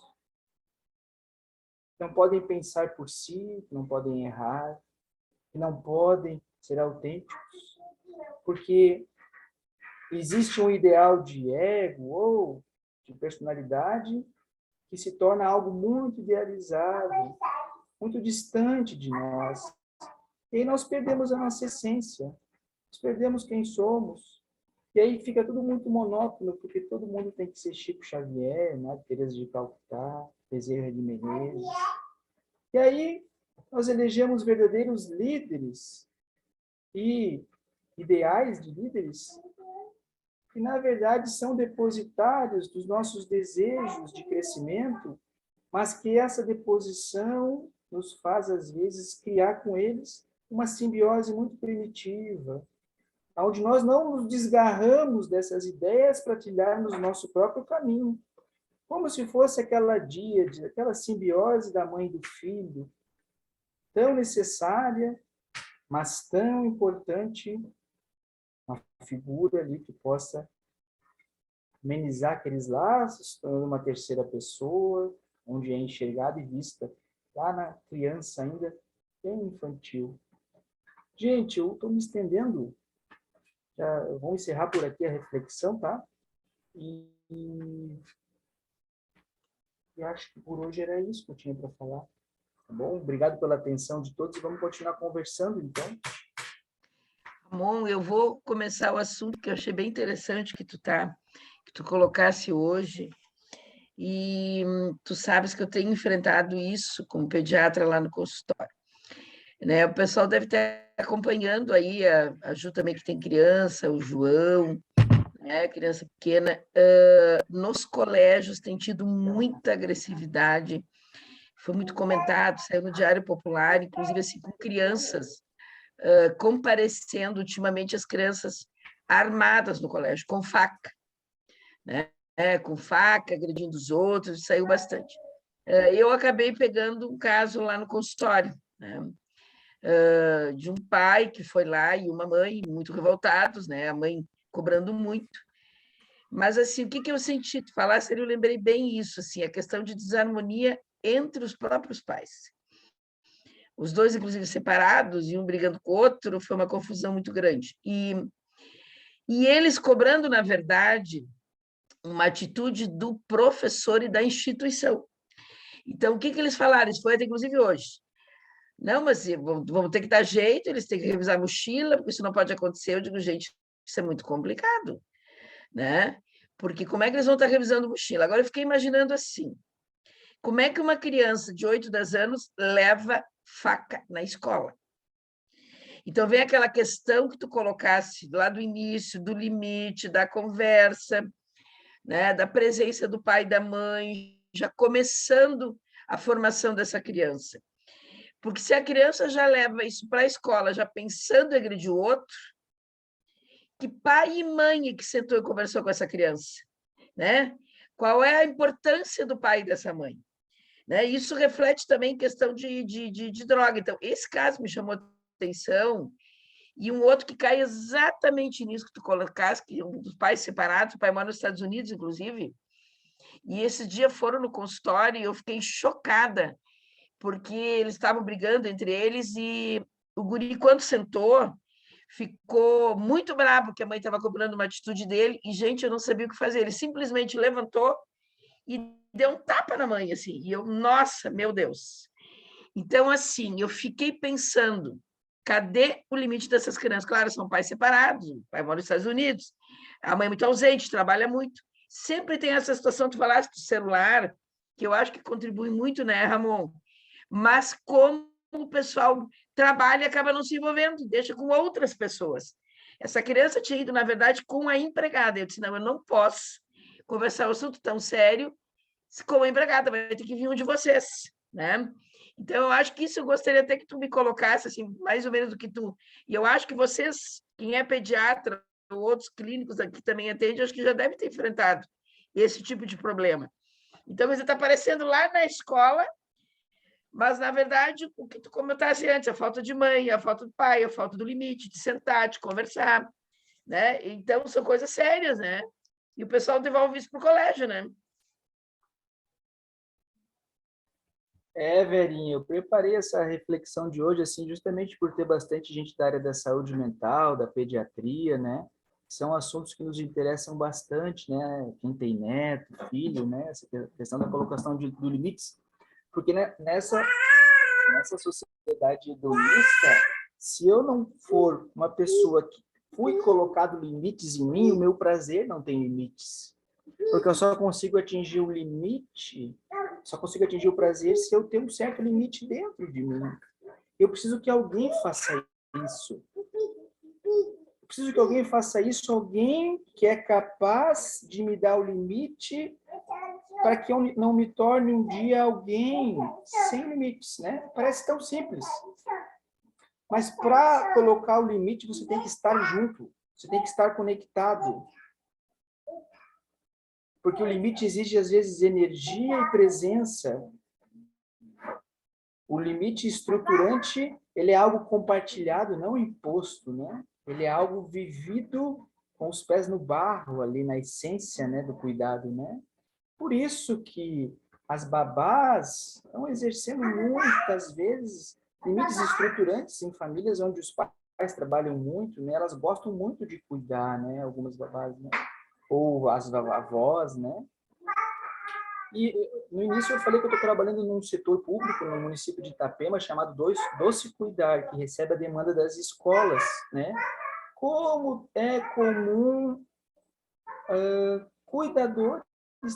Não podem pensar por si, não podem errar, não podem ser autênticos, porque existe um ideal de ego ou de personalidade que se torna algo muito idealizado, muito distante de nós. E aí nós perdemos a nossa essência, nós perdemos quem somos. E aí fica tudo muito monótono, porque todo mundo tem que ser Chico Xavier, né? Teresa de Calcutá, Bezerra de Menezes. E aí nós elegemos verdadeiros líderes e ideais de líderes que, na verdade, são depositários dos nossos desejos de crescimento, mas que essa deposição nos faz, às vezes, criar com eles uma simbiose muito primitiva, onde nós não nos desgarramos dessas ideias para trilharmos o nosso próprio caminho, como se fosse aquela díade, aquela simbiose da mãe e do filho, tão necessária, mas tão importante, uma figura ali que possa amenizar aqueles laços, tornando uma terceira pessoa, onde é enxergada e vista lá na criança ainda, bem infantil. Gente, eu estou me estendendo. Já vamos encerrar por aqui a reflexão, tá? E acho que por hoje era isso que eu tinha para falar. Tá bom? Obrigado pela atenção de todos e vamos continuar conversando, então. Bom, eu vou começar o assunto que eu achei bem interessante que que tu colocasse hoje, e tu sabes que eu tenho enfrentado isso como pediatra lá no consultório, né? O pessoal deve estar acompanhando aí, a Ju também que tem criança, o João, né? Criança pequena, nos colégios tem tido muita agressividade, foi muito comentado, saiu no Diário Popular, inclusive assim, com crianças comparecendo ultimamente, as crianças armadas no colégio, com faca, né? Com faca, agredindo os outros, saiu bastante. Eu acabei pegando um caso lá no consultório, né? De um pai que foi lá e uma mãe muito revoltados, né? A mãe cobrando muito. Mas, assim, o que eu senti? Tu falasse, eu lembrei bem isso, assim, a questão de desarmonia entre os próprios pais. Os dois, inclusive, separados, e um brigando com o outro, foi uma confusão muito grande. E eles cobrando, na verdade, uma atitude do professor e da instituição. Então, o que eles falaram? Isso foi até, inclusive, hoje. Não, mas vão ter que dar jeito, eles têm que revisar a mochila, porque isso não pode acontecer. Eu digo, gente, isso é muito complicado, né? Porque como é que eles vão estar revisando mochila? Agora, eu fiquei imaginando assim, como é que uma criança de 8, 10 anos leva faca na escola? Então, vem aquela questão que tu colocasse lá do início, do limite, da conversa, né, da presença do pai e da mãe, já começando a formação dessa criança. Porque se a criança já leva isso para a escola, já pensando em agredir o outro, que pai e mãe que sentou e conversou com essa criança? Né? Qual é a importância do pai e dessa mãe? Né? Isso reflete também questão de droga. Então, esse caso me chamou a atenção, e um outro que cai exatamente nisso que tu colocaste, que um dos pais separados, o pai mora nos Estados Unidos, inclusive, e esse dia foram no consultório e eu fiquei chocada, porque eles estavam brigando entre eles e o guri, quando sentou, ficou muito bravo que a mãe estava cobrando uma atitude dele e, gente, eu não sabia o que fazer. Ele simplesmente levantou e deu um tapa na mãe, assim. E eu, nossa, meu Deus. Então, assim, eu fiquei pensando, cadê o limite dessas crianças? Claro, são pais separados, o pai mora nos Estados Unidos, a mãe é muito ausente, trabalha muito. Sempre tem essa situação, tu falaste do celular, que eu acho que contribui muito, né, Ramon? Mas como o pessoal trabalha e acaba não se envolvendo, deixa com outras pessoas. Essa criança tinha ido, na verdade, com a empregada. Eu disse, não, eu não posso conversar um assunto tão sério com a empregada, vai ter que vir um de vocês, né? Então, eu acho que isso eu gostaria até que tu me colocasse, assim, mais ou menos do que tu... E eu acho que vocês, quem é pediatra, ou outros clínicos aqui também atende, acho que já deve ter enfrentado esse tipo de problema. Então, você está aparecendo lá na escola, mas, na verdade, o que tu comentasse antes, a falta de mãe, a falta do pai, a falta do limite, de sentar, de conversar, né? Então, são coisas sérias, né? E o pessoal devolve isso para o colégio, né? Verinha, eu preparei essa reflexão de hoje, assim, justamente por ter bastante gente da área da saúde mental, da pediatria, né? São assuntos que nos interessam bastante, né? Quem tem neto, filho, né? Essa questão da colocação do limites. Porque, né, nessa sociedade hedonista, se eu não for uma pessoa que fui colocado limites em mim, o meu prazer não tem limites. Porque eu só consigo atingir o limite, só consigo atingir o prazer se eu ter um certo limite dentro de mim. Eu preciso que alguém faça isso. Eu preciso que alguém faça isso, alguém que é capaz de me dar o limite para que eu não me torne um dia alguém sem limites, né? Parece tão simples. Mas para colocar o limite, você tem que estar junto, você tem que estar conectado. Porque o limite exige, às vezes, energia e presença. O limite estruturante, ele é algo compartilhado, não imposto, né? Ele é algo vivido com os pés no barro, ali na essência, né, do cuidado, né? Por isso que as babás estão exercendo muitas vezes limites estruturantes em famílias onde os pais trabalham muito, né? Elas gostam muito de cuidar, né? Algumas babás, né? Ou as avós, né? E no início eu falei que eu estou trabalhando num setor público no município de Itapema chamado Doce Cuidar, que recebe a demanda das escolas, né? Como é comum cuidadores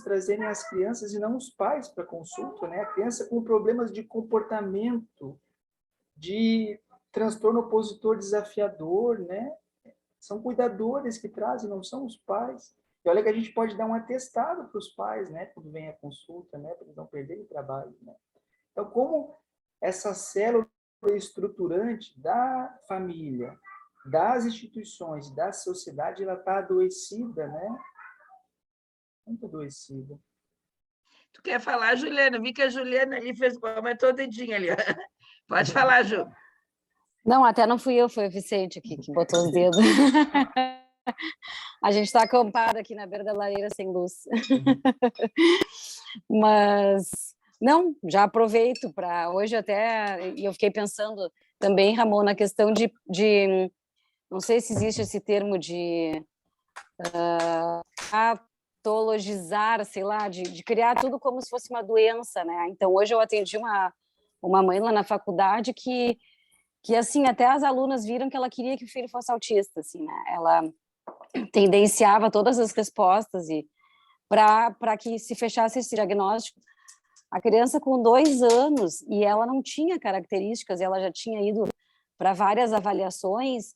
trazerem as crianças e não os pais para consulta, né? A criança com problemas de comportamento, de transtorno opositor desafiador, né? São cuidadores que trazem, não são os pais. E olha que a gente pode dar um atestado para os pais, né? Quando vem a consulta, né? Para eles não perderem trabalho, né? Então, como essa célula estruturante da família, das instituições, da sociedade, ela está adoecida, né? Muito adoecida. Tu quer falar, Juliana? Vi que a Juliana ali fez, aumentou o dedinho ali. Pode falar, Ju. Não, até não fui eu, foi o Vicente aqui que botou os dedos. A gente está acampado aqui na beira da lareira sem luz. Mas, não, já aproveito para hoje até, e eu fiquei pensando também, Ramon, na questão de não sei se existe esse termo de patologizar, sei lá, de criar tudo como se fosse uma doença, né? Então, hoje eu atendi uma mãe lá na faculdade que assim, até as alunas viram que ela queria que o filho fosse autista, assim, né? Ela tendenciava todas as respostas e para que se fechasse esse diagnóstico. A criança com 2 anos, e ela não tinha características, ela já tinha ido para várias avaliações,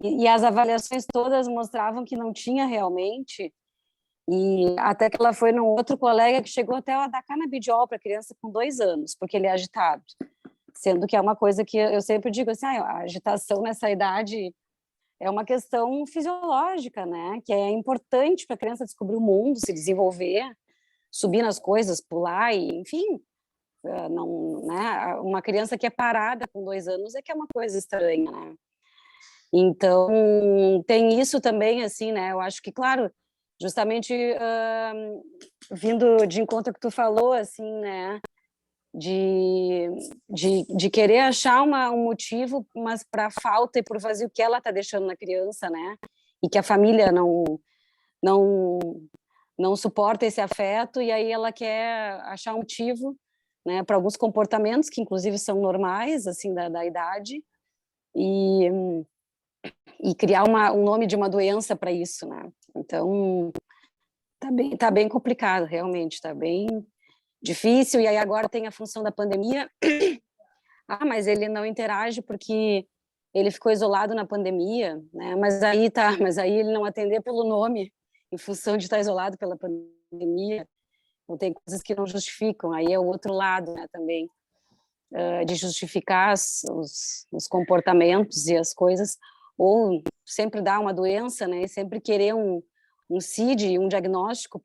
e as avaliações todas mostravam que não tinha realmente, e até que ela foi num outro colega que chegou até a dar canabidiol para a criança com 2 anos, porque ele é agitado. Sendo que é uma coisa que eu sempre digo assim, a agitação nessa idade é uma questão fisiológica, né? Que é importante para a criança descobrir o mundo, se desenvolver, subir nas coisas, pular, e, enfim, não, né? Uma criança que é parada com 2 anos é que é uma coisa estranha, né? Então, tem isso também, assim, né? Eu acho que, claro, justamente vindo de encontro ao que tu falou, assim, né? De querer achar um motivo, mas para a falta e para o vazio que ela está deixando na criança, né? E que a família não suporta esse afeto, e aí ela quer achar um motivo, né, para alguns comportamentos que inclusive são normais, assim, da idade, e criar um nome de uma doença para isso, né? Então, tá bem complicado, realmente, está bem difícil, e aí agora tem a função da pandemia. Mas ele não interage porque ele ficou isolado na pandemia, né? Mas aí ele não atender pelo nome, em função de estar isolado pela pandemia, não tem coisas que não justificam, aí é o outro lado, né, também, de justificar os comportamentos e as coisas, ou sempre dar uma doença, né, e sempre querer um CID, um diagnóstico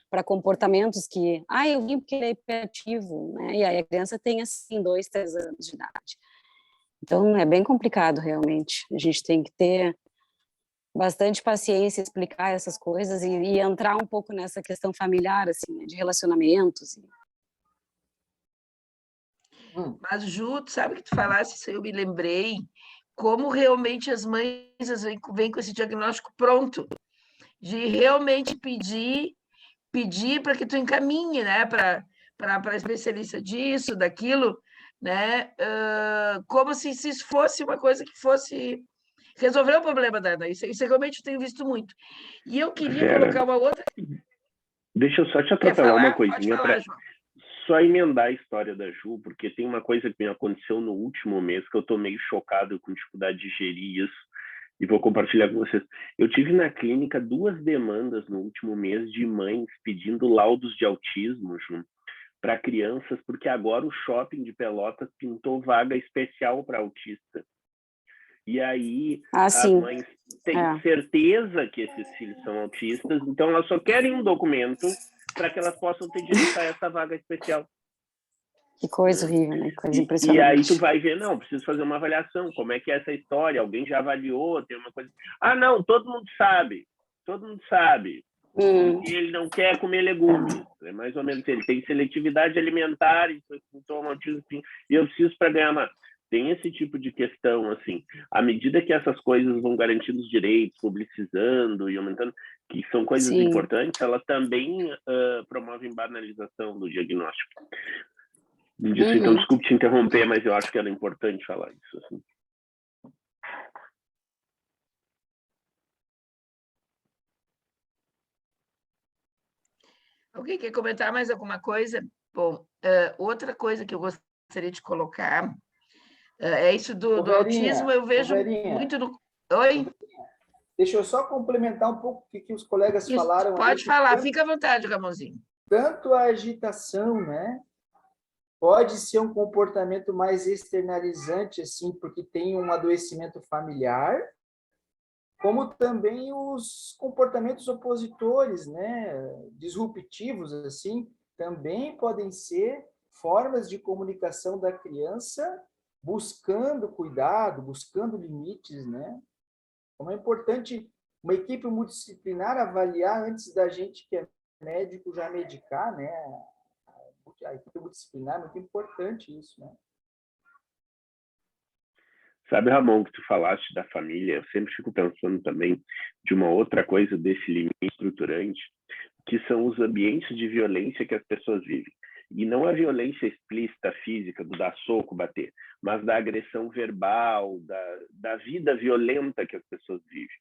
para comportamentos que, eu vim porque ele é hiperativo, né? E aí a criança tem, assim, 2, 3 anos de idade. Então, é bem complicado, realmente. A gente tem que ter bastante paciência, explicar essas coisas e entrar um pouco nessa questão familiar, assim, né? De relacionamentos. Mas, Ju, tu sabe que tu falasse isso, eu me lembrei como realmente as mães vêm com esse diagnóstico pronto, de realmente pedir para que tu encaminhe, né, para especialista disso, daquilo, né, como se isso fosse uma coisa que fosse resolver o problema dela. Isso realmente eu tenho visto muito. E eu queria colocar uma outra. Deixa eu só te atropelar uma coisinha para só emendar a história da Ju, porque tem uma coisa que me aconteceu no último mês que eu estou meio chocado, com dificuldade de gerir isso, e vou compartilhar com vocês. Eu tive na clínica 2 demandas no último mês de mães pedindo laudos de autismo, Ju, para crianças, porque agora o shopping de Pelotas pintou vaga especial para autista. E aí as mães têm certeza que esses filhos são autistas, então elas só querem um documento para que elas possam ter direito a essa vaga especial. Que coisa horrível, né? Coisa impressionante. E aí tu vai ver, não, preciso fazer uma avaliação, como é que é essa história, alguém já avaliou, tem uma coisa... não, todo mundo sabe. Ele não quer comer legumes, é mais ou menos, ele tem seletividade alimentar, então autismo, e eu preciso para ganhar uma... Tem esse tipo de questão, assim, à medida que essas coisas vão garantindo os direitos, publicizando e aumentando, que são coisas importantes, elas também promovem banalização do diagnóstico. Então, desculpe te interromper, mas eu acho que era importante falar isso, assim. Alguém quer comentar mais alguma coisa? Bom, outra coisa que eu gostaria de colocar é isso do autismo. Eu vejo muito no... Oi? Deixa eu só complementar um pouco o que os colegas falaram. Pode falar, fica à vontade, Ramonzinho. Tanto a agitação, né? Pode ser um comportamento mais externalizante, assim, porque tem um adoecimento familiar, como também os comportamentos opositores, né? Disruptivos, assim, também podem ser formas de comunicação da criança buscando cuidado, buscando limites, né? Como é importante uma equipe multidisciplinar avaliar antes da gente, que é médico, já medicar, né? A equipe multidisciplinar é muito importante isso, né? Sabe, Ramon, que tu falaste da família, eu sempre fico pensando também de uma outra coisa desse limite estruturante, que são os ambientes de violência que as pessoas vivem. E não a violência explícita física, do dar soco, bater, mas da agressão verbal, da vida violenta que as pessoas vivem.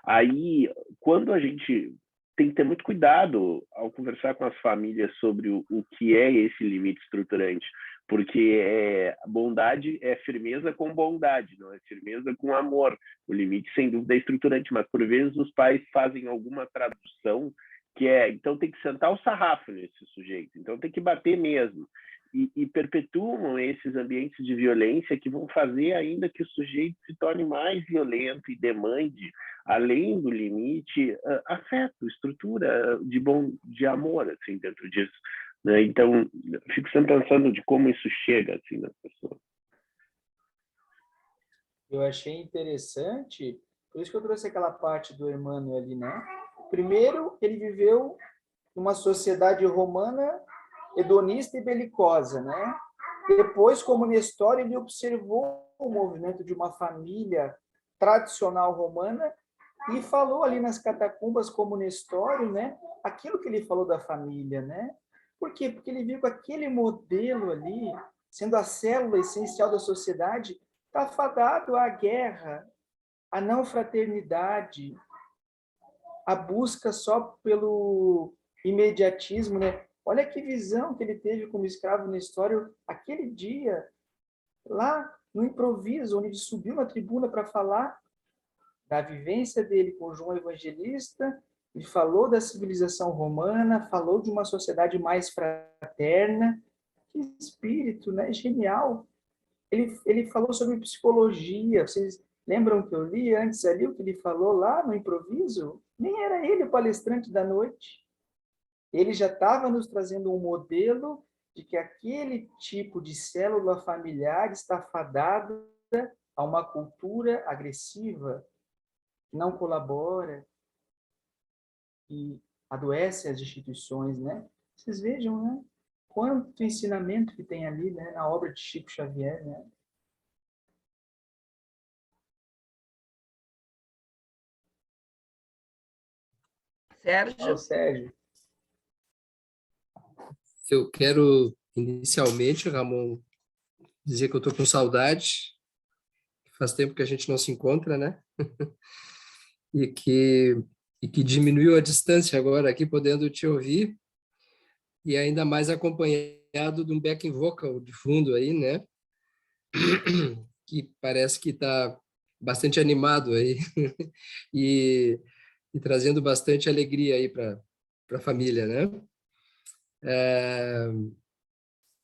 Aí, quando a gente tem que ter muito cuidado ao conversar com as famílias sobre o que é esse limite estruturante, porque bondade é firmeza com bondade, não é firmeza com amor. O limite, sem dúvida, é estruturante, mas por vezes os pais fazem alguma tradução que então tem que sentar o sarrafo nesse sujeito, então tem que bater mesmo. E perpetuam esses ambientes de violência que vão fazer ainda que o sujeito se torne mais violento e demande, além do limite, afeto, estrutura de amor, assim, dentro disso. Né? Então, fico sempre pensando de como isso chega, assim, nas pessoas. Eu achei interessante, por isso que eu trouxe aquela parte do Emmanuel ali, né? Primeiro, ele viveu numa sociedade romana hedonista e belicosa, né? Depois, como Nestor, ele observou o movimento de uma família tradicional romana e falou ali nas catacumbas, como Nestor, né? Aquilo que ele falou da família, né? Por quê? Porque ele viu que aquele modelo ali, sendo a célula essencial da sociedade, está fadado à guerra, à não fraternidade, à busca só pelo imediatismo, né? Olha que visão que ele teve como escravo na história, aquele dia, lá no improviso, onde ele subiu na tribuna para falar da vivência dele com João Evangelista, e falou da civilização romana, falou de uma sociedade mais fraterna. Que espírito, né? Genial! Ele falou sobre psicologia. Vocês lembram que eu li antes ali o que ele falou lá no improviso? Nem era ele o palestrante da noite. Ele já estava nos trazendo um modelo de que aquele tipo de célula familiar está fadada a uma cultura agressiva, que não colabora, que adoece as instituições, né? Vocês vejam, né? Quanto ensinamento que tem ali, né? Na obra de Chico Xavier, né? Sérgio? Sérgio. Eu quero, inicialmente, Ramon, dizer que eu estou com saudade. Faz tempo que a gente não se encontra, né? e que diminuiu a distância agora aqui, podendo te ouvir, e ainda mais acompanhado de um backing vocal de fundo aí, né? Que parece que está bastante animado aí e trazendo bastante alegria aí para a família, né?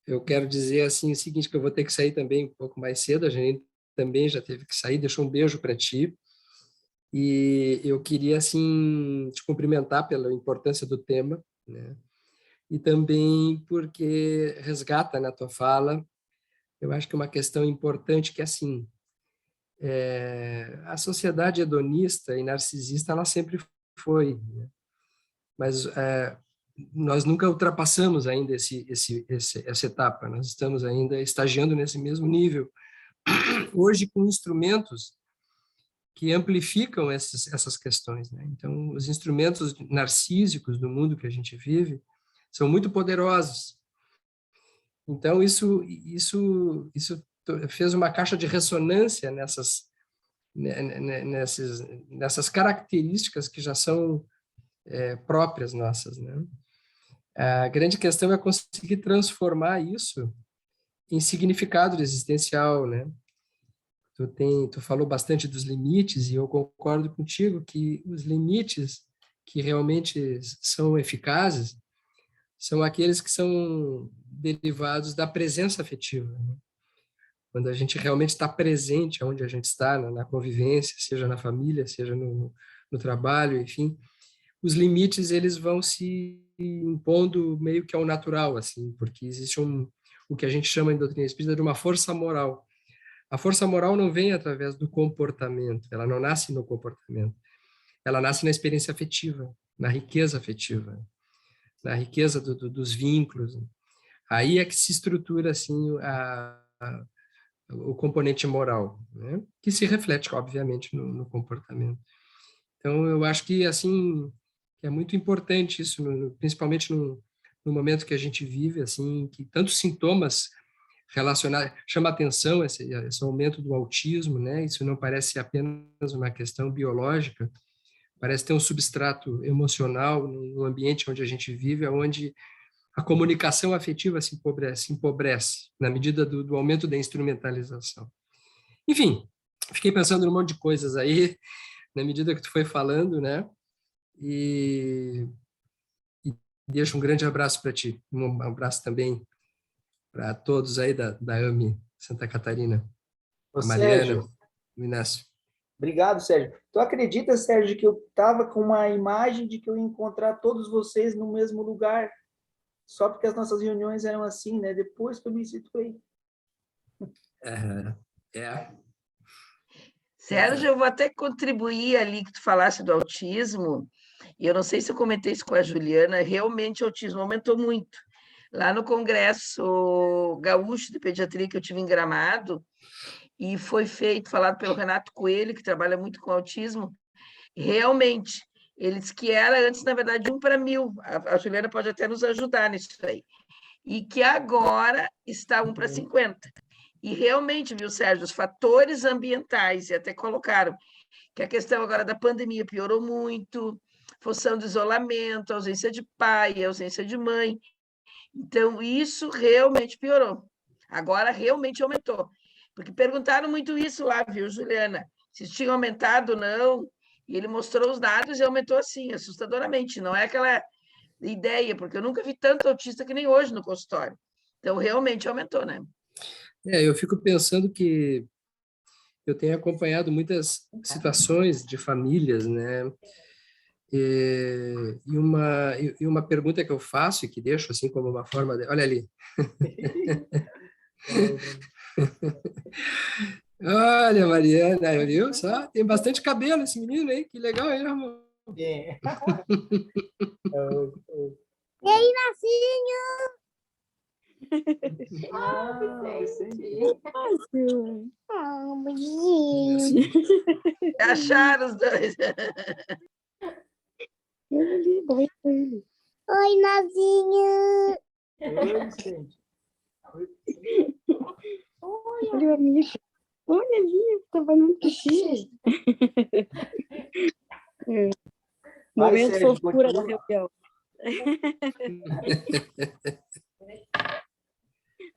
Eu quero dizer assim o seguinte, que eu vou ter que sair também um pouco mais cedo, a gente também já teve que sair, deixou um beijo para ti, e eu queria assim te cumprimentar pela importância do tema, né? E também porque resgata na tua fala, eu acho que é uma questão importante que assim, a sociedade hedonista e narcisista ela sempre foi, né? Mas nós nunca ultrapassamos ainda essa etapa, nós estamos ainda estagiando nesse mesmo nível, hoje com instrumentos que amplificam essas questões, né? Então, os instrumentos narcísicos do mundo que a gente vive são muito poderosos. Então, isso fez uma caixa de ressonância nessas características que já são próprias nossas, né? A grande questão é conseguir transformar isso em significado existencial, né? Tu falou bastante dos limites, e eu concordo contigo que os limites que realmente são eficazes são aqueles que são derivados da presença afetiva, né? Quando a gente realmente está presente onde a gente está, na convivência, seja na família, seja no trabalho, enfim, os limites eles vão se impondo meio que ao natural, assim, porque existe o que a gente chama em doutrina espírita de uma força moral. A força moral não vem através do comportamento, ela não nasce no comportamento, ela nasce na experiência afetiva, na riqueza afetiva, na riqueza dos vínculos. Aí é que se estrutura assim o componente moral, né? Que se reflete, obviamente, no comportamento. Então, eu acho que assim é muito importante isso, principalmente no momento que a gente vive, assim, que tantos sintomas relacionados, chama atenção esse aumento do autismo, né? Isso não parece apenas uma questão biológica, parece ter um substrato emocional no ambiente onde a gente vive, onde a comunicação afetiva se empobrece na medida do aumento da instrumentalização. Enfim, fiquei pensando num monte de coisas aí, na medida que tu foi falando, né? E deixo um grande abraço para ti, um abraço também para todos aí da AME Santa Catarina, a Mariana, Sérgio, o Inácio. Obrigado, Sérgio. Tu acredita, Sérgio, que eu estava com uma imagem de que eu ia encontrar todos vocês no mesmo lugar? Só porque as nossas reuniões eram assim, né? Depois que eu me situei. Sérgio, eu vou até contribuir ali que tu falasse do autismo, e eu não sei se eu comentei isso com a Juliana, realmente o autismo aumentou muito. Lá no Congresso Gaúcho de Pediatria que eu tive em Gramado, e foi falado pelo Renato Coelho, que trabalha muito com autismo, realmente, ele disse que era antes, na verdade, 1 para 1000. A Juliana pode até nos ajudar nisso aí. E que agora está 1 para 50. E realmente, viu, Sérgio, os fatores ambientais, e até colocaram que a questão agora da pandemia piorou muito, função de isolamento, ausência de pai, ausência de mãe. Então, isso realmente piorou. Agora, realmente aumentou. Porque perguntaram muito isso lá, viu, Juliana? Se tinha aumentado ou não. E ele mostrou os dados e aumentou assim, assustadoramente. Não é aquela ideia, porque eu nunca vi tanto autista que nem hoje no consultório. Então, realmente aumentou, né? Eu fico pensando que eu tenho acompanhado muitas situações de famílias, né? E uma pergunta que eu faço e que deixo assim como uma forma de... Olha ali. Olha, Mariana, viu só? Tem bastante cabelo esse menino aí, que legal, hein, amor? É. E aí, Marcinho? Beijinho. Acharam os dois. Oi, Nazinho. Oi, gente. Olha, amigo. Olha ali, tá fazendo xixi. Momento Sérgio, fofura da continua. reunião.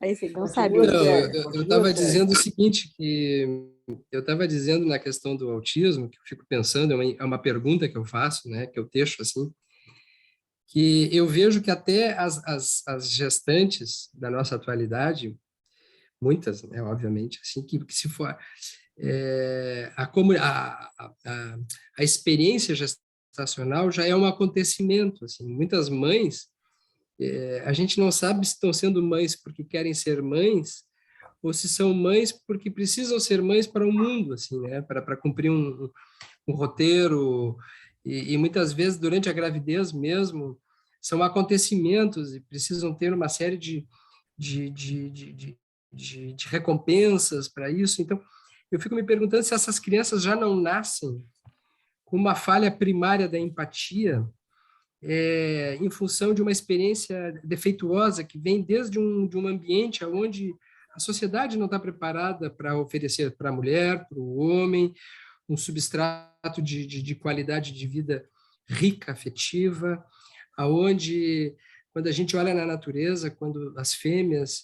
Aí você não sabe. Continua, Não, Sérgio, eu continua, estava Sérgio. dizendo o seguinte, que eu estava dizendo na questão do autismo, que eu fico pensando, é uma pergunta que eu faço, né, que eu deixo assim, que eu vejo que até as gestantes da nossa atualidade, muitas, né, obviamente, assim, que se for a experiência gestacional já é um acontecimento, assim, muitas mães, a gente não sabe se estão sendo mães porque querem ser mães ou se são mães porque precisam ser mães para o mundo, assim, né, para cumprir um roteiro, e muitas vezes durante a gravidez mesmo são acontecimentos e precisam ter uma série de recompensas para isso. Então, eu fico me perguntando se essas crianças já não nascem com uma falha primária da empatia, em função de uma experiência defeituosa que vem desde um ambiente onde a sociedade não está preparada para oferecer para a mulher, para o homem, um substrato de qualidade de vida rica, afetiva, aonde quando a gente olha na natureza, quando as fêmeas,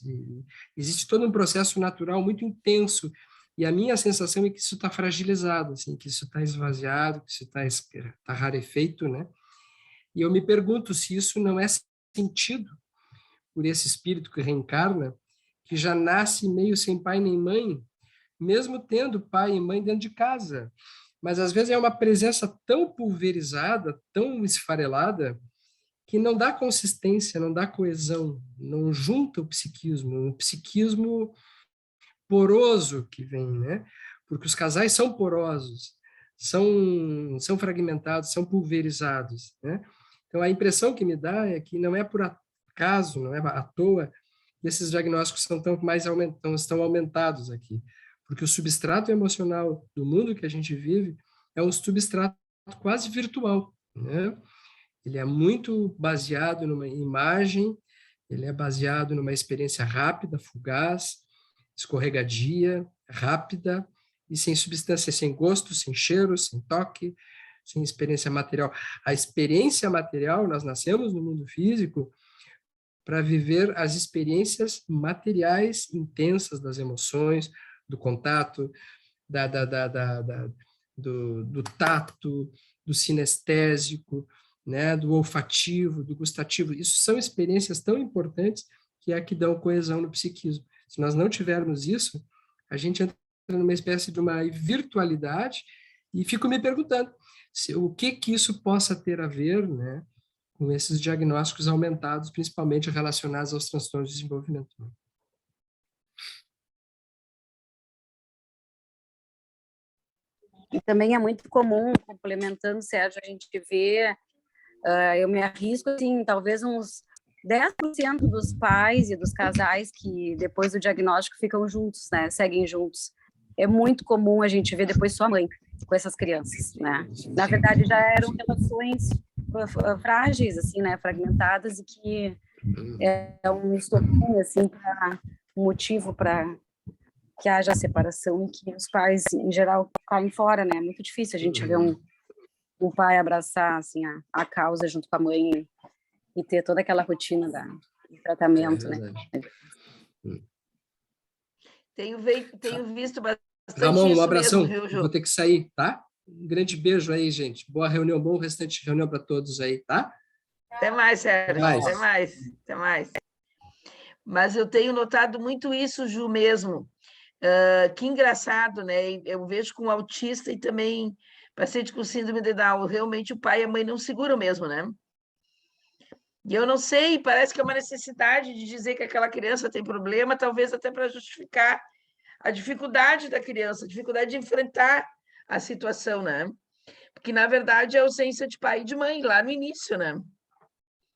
existe todo um processo natural muito intenso, e a minha sensação é que isso está fragilizado, assim, que isso está esvaziado, que isso está rarefeito, né? E eu me pergunto se isso não é sentido por esse espírito que reencarna, que já nasce meio sem pai nem mãe, mesmo tendo pai e mãe dentro de casa. Mas às vezes é uma presença tão pulverizada, tão esfarelada, que não dá consistência, não dá coesão, não junta o psiquismo poroso que vem, né? Porque os casais são porosos, são fragmentados, são pulverizados, né? Então a impressão que me dá é que não é por acaso, não é à toa que esses diagnósticos estão aumentados aqui, porque o substrato emocional do mundo que a gente vive é um substrato quase virtual, né? Ele é muito baseado numa imagem, ele é baseado numa experiência rápida, fugaz, escorregadia, rápida e sem substância, sem gosto, sem cheiro, sem toque, sem experiência material. A experiência material, nós nascemos no mundo físico para viver as experiências materiais intensas das emoções, do contato, do tato, do sinestésico, né, do olfativo, do gustativo. Isso são experiências tão importantes que é a que dão coesão no psiquismo. Se nós não tivermos isso, a gente entra numa espécie de uma virtualidade e fico me perguntando o que isso possa ter a ver, né, com esses diagnósticos aumentados, principalmente relacionados aos transtornos de desenvolvimento. E também é muito comum, complementando, Sérgio, a gente vê, eu me arrisco, assim, talvez uns 10% dos pais e dos casais que depois do diagnóstico ficam juntos, né, seguem juntos. É muito comum a gente ver depois sua mãe com essas crianças, né? Na verdade, já eram relações frágeis, assim, né, fragmentadas, e que é um estopim, assim, um motivo para que haja separação e que os pais, em geral, caem fora, né? É muito difícil a gente ver um pai abraçar, assim, a causa junto com a mãe e ter toda aquela rotina do tratamento, né? Tenho visto bastante Ramon, isso um abração. mesmo, viu, Ju? Vou ter que sair, tá? Um grande beijo aí, gente. Boa reunião, bom restante de reunião para todos aí, tá? Até mais, Sérgio. Até mais. Até mais. Mas eu tenho notado muito isso, Ju, mesmo. Que engraçado, né? Eu vejo com autista e também paciente com síndrome de Down. Realmente o pai e a mãe não seguram mesmo, né? E eu não sei, parece que é uma necessidade de dizer que aquela criança tem problema, talvez até para justificar a dificuldade da criança, a dificuldade de enfrentar a situação, né? Porque, na verdade, é a ausência de pai e de mãe lá no início, né?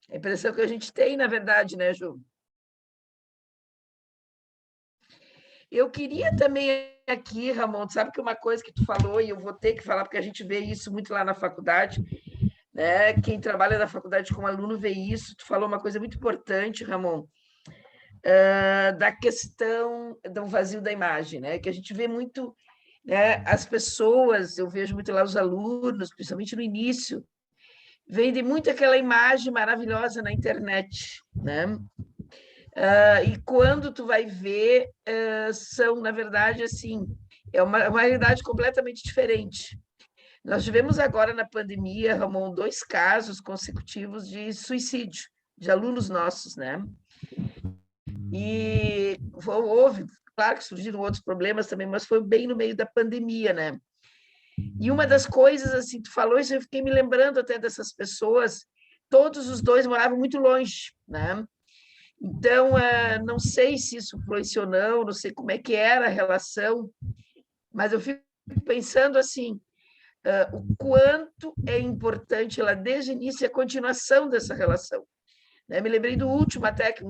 A impressão que a gente tem, na verdade, né, Ju? Eu queria também aqui, Ramon, sabe que uma coisa que tu falou, e eu vou ter que falar, porque a gente vê isso muito lá na faculdade, né? Quem trabalha na faculdade como aluno vê isso. Tu falou uma coisa muito importante, Ramon, da questão do vazio da imagem, né? Que a gente vê muito, né? As pessoas, eu vejo muito lá os alunos, principalmente no início, vendem muito aquela imagem maravilhosa na internet, né? E quando tu vai ver, são, na verdade, assim, é uma realidade completamente diferente. Nós tivemos agora na pandemia, Ramon, 2 casos consecutivos de suicídio de alunos nossos, né? E houve, claro que surgiram outros problemas também, mas foi bem no meio da pandemia, né? E uma das coisas, assim, tu falou isso, eu fiquei me lembrando até dessas pessoas, todos os 2 moravam muito longe, né? Então, não sei se isso influenciou ou não sei como é que era a relação, mas eu fico pensando assim, o quanto é importante lá desde o início a continuação dessa relação. Me lembrei do último até, que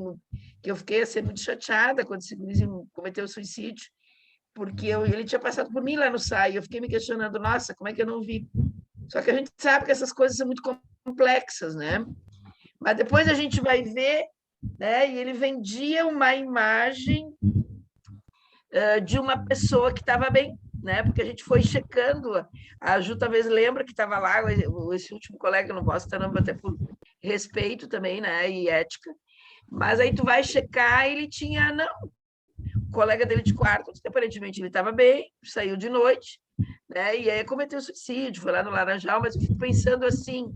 eu fiquei assim, muito chateada quando esse gurizinho cometeu suicídio, porque ele tinha passado por mim lá no SAI, eu fiquei me questionando, nossa, como é que eu não vi? Só que a gente sabe que essas coisas são muito complexas, né? Mas depois a gente vai ver, né? E ele vendia uma imagem de uma pessoa que estava bem, né? Porque a gente foi checando, a Ju talvez lembra que estava lá, esse último colega, não posso estar nome até por respeito também, né, e ética, mas aí tu vai checar, ele tinha, não, o colega dele de quarto, aparentemente ele estava bem, saiu de noite, né, e aí cometeu suicídio, foi lá no Laranjal, mas eu fico pensando assim,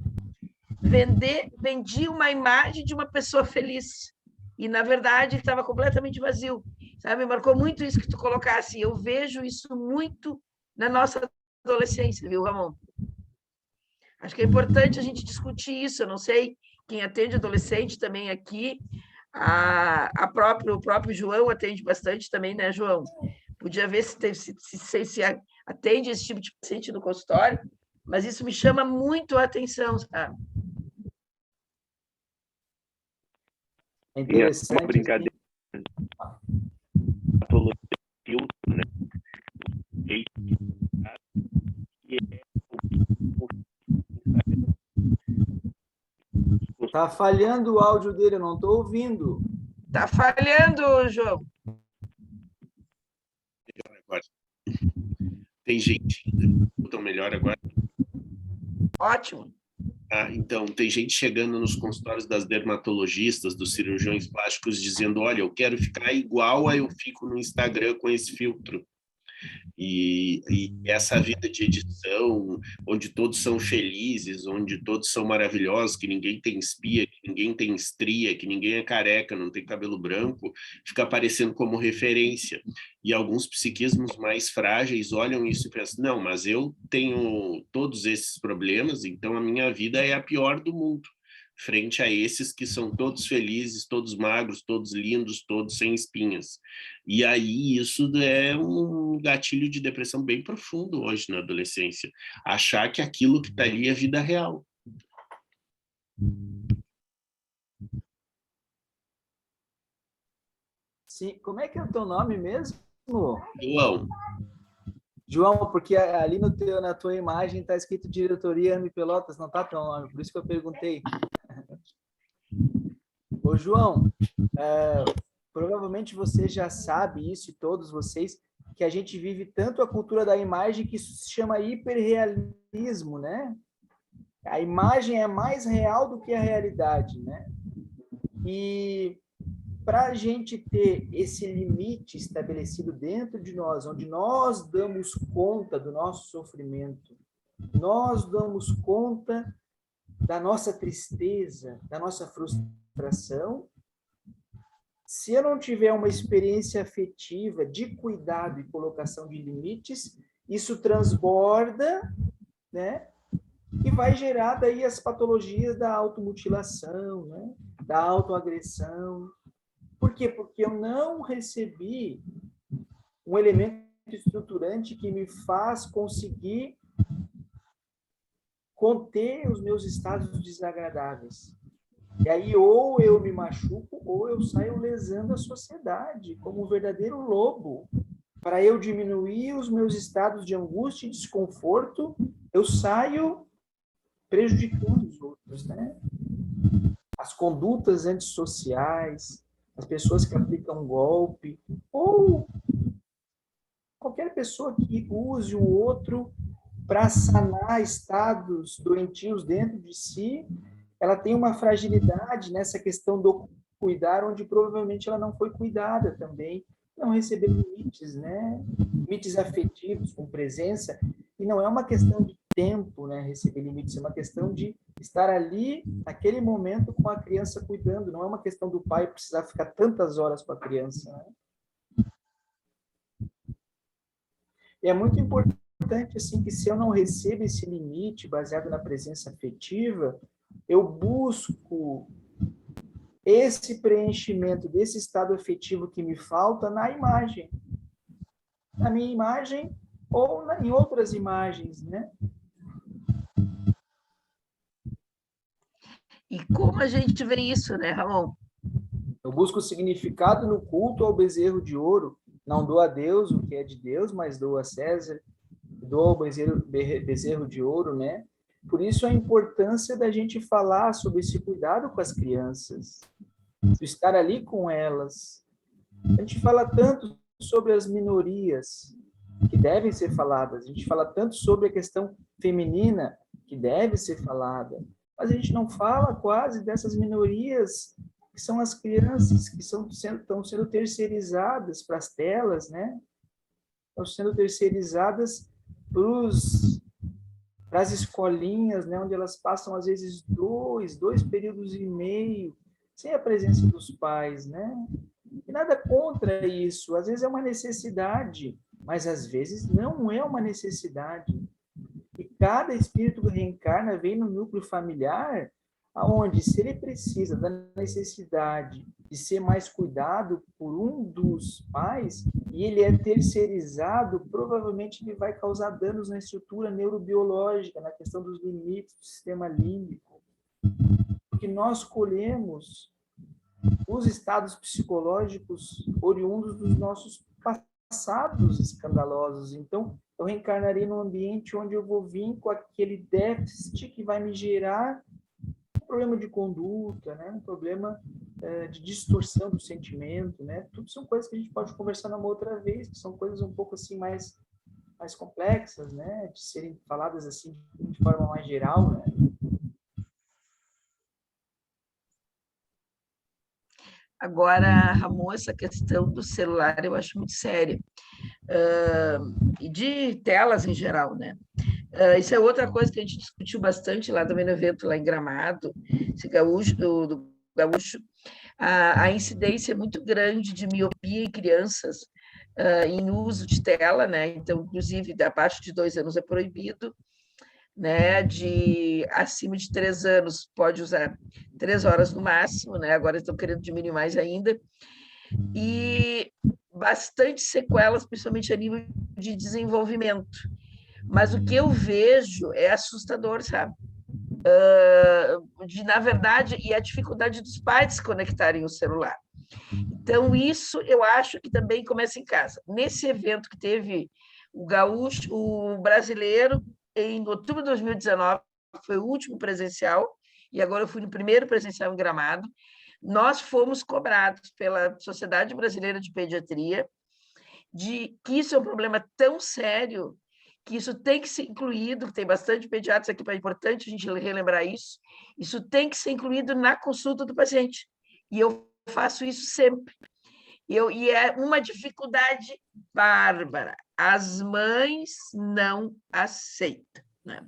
vendi uma imagem de uma pessoa feliz, e na verdade ele estava completamente vazio, sabe, me marcou muito isso que tu colocasse, eu vejo isso muito na nossa adolescência, viu, Ramon? Acho que é importante a gente discutir isso. Eu não sei quem atende adolescente também aqui. O próprio João atende bastante também, né, João? Podia ver se atende esse tipo de paciente no consultório, mas isso me chama muito a atenção, sabe? É interessante. Uma brincadeira. Né? Tá falhando o áudio dele, eu não estou ouvindo. Tá falhando, João. Agora. Tem gente. Estão melhor agora? Ótimo. Então, tem gente chegando nos consultórios das dermatologistas, dos cirurgiões plásticos, dizendo, olha, eu quero ficar igual a eu fico no Instagram com esse filtro. E essa vida de edição, onde todos são felizes, onde todos são maravilhosos, que ninguém tem espia, que ninguém tem estria, que ninguém é careca, não tem cabelo branco, fica aparecendo como referência. E alguns psiquismos mais frágeis olham isso e pensam, não, mas eu tenho todos esses problemas, então a minha vida é a pior do mundo, frente a esses que são todos felizes, todos magros, todos lindos, todos sem espinhas. E aí isso é um gatilho de depressão bem profundo hoje na adolescência. Achar que aquilo que está ali é vida real. Sim, como é que é o teu nome mesmo? João. João, porque ali na tua imagem está escrito Diretoria AME Pelotas, não está teu nome, por isso que eu perguntei. Ô, João, provavelmente você já sabe isso, e todos vocês, que a gente vive tanto a cultura da imagem que isso se chama hiperrealismo, né? A imagem é mais real do que a realidade, né? E para a gente ter esse limite estabelecido dentro de nós, onde nós damos conta do nosso sofrimento, nós damos conta da nossa tristeza, da nossa frustração, se eu não tiver uma experiência afetiva de cuidado e colocação de limites, isso transborda, né? E vai gerar daí as patologias da automutilação, né? Da autoagressão. Por quê? Porque eu não recebi um elemento estruturante que me faz conseguir conter os meus estados desagradáveis. E aí, ou eu me machuco, ou eu saio lesando a sociedade, como um verdadeiro lobo. Para eu diminuir os meus estados de angústia e desconforto, eu saio prejudicando os outros, né? As condutas antissociais, as pessoas que aplicam golpe, ou qualquer pessoa que use o outro para sanar estados doentios dentro de si, ela tem uma fragilidade nessa questão do cuidar, onde provavelmente ela não foi cuidada também, não recebeu limites, né? Limites afetivos, com presença, e não é uma questão de tempo, né? Receber limites, é uma questão de estar ali, naquele momento, com a criança cuidando, não é uma questão do pai precisar ficar tantas horas com a criança, né? E é muito importante, assim, que se eu não recebo esse limite baseado na presença afetiva, eu busco esse preenchimento desse estado afetivo que me falta na imagem. Na minha imagem ou em outras imagens, né? E como a gente vê isso, né, Ramon? Eu busco significado no culto ao bezerro de ouro. Não dou a Deus o que é de Deus, mas dou a César. Dou ao bezerro de ouro, né? Por isso a importância da gente falar sobre esse cuidado com as crianças, estar ali com elas. A gente fala tanto sobre as minorias que devem ser faladas, a gente fala tanto sobre a questão feminina que deve ser falada, mas a gente não fala quase dessas minorias que são as crianças que estão sendo terceirizadas para as telas, né? Estão sendo terceirizadas para as escolinhas, né? Onde elas passam, às vezes, dois períodos e meio sem a presença dos pais, né? E nada contra isso. Às vezes é uma necessidade, mas às vezes não é uma necessidade. E cada espírito que reencarna vem no núcleo familiar, aonde, se ele precisa da necessidade de ser mais cuidado por um dos pais, e ele é terceirizado, provavelmente ele vai causar danos na estrutura neurobiológica, na questão dos limites do sistema límbico. Porque nós colhemos os estados psicológicos oriundos dos nossos passados escandalosos. Então, eu reencarnarei num ambiente onde eu vou vir com aquele déficit que vai me gerar um problema de conduta, né? Um problema de distorção do sentimento, né? Tudo são coisas que a gente pode conversar numa outra vez, que são coisas um pouco assim mais complexas, né? De serem faladas assim de forma mais geral, né? Agora, Ramon, essa questão do celular eu acho muito séria. E de telas em geral, né? Isso é outra coisa que a gente discutiu bastante lá também no evento, lá em Gramado, esse gaúcho, do gaúcho, a incidência é muito grande de miopia em crianças em uso de tela, né? Então, inclusive, da parte de 2 anos é proibido, né? De acima de 3 anos pode usar 3 horas no máximo, né? Agora estão querendo diminuir mais ainda. E bastante sequelas, principalmente a nível de desenvolvimento. Mas o que eu vejo é assustador, sabe? Na verdade, e a dificuldade dos pais se conectarem o celular. Então, isso eu acho que também começa em casa. Nesse evento que teve o gaúcho, o brasileiro, em outubro de 2019, foi o último presencial, e agora eu fui no primeiro presencial em Gramado, nós fomos cobrados pela Sociedade Brasileira de Pediatria de que isso é um problema tão sério que isso tem que ser incluído, tem bastante pediatras aqui, é importante a gente relembrar isso tem que ser incluído na consulta do paciente. E eu faço isso sempre. E é uma dificuldade bárbara. As mães não aceitam, né?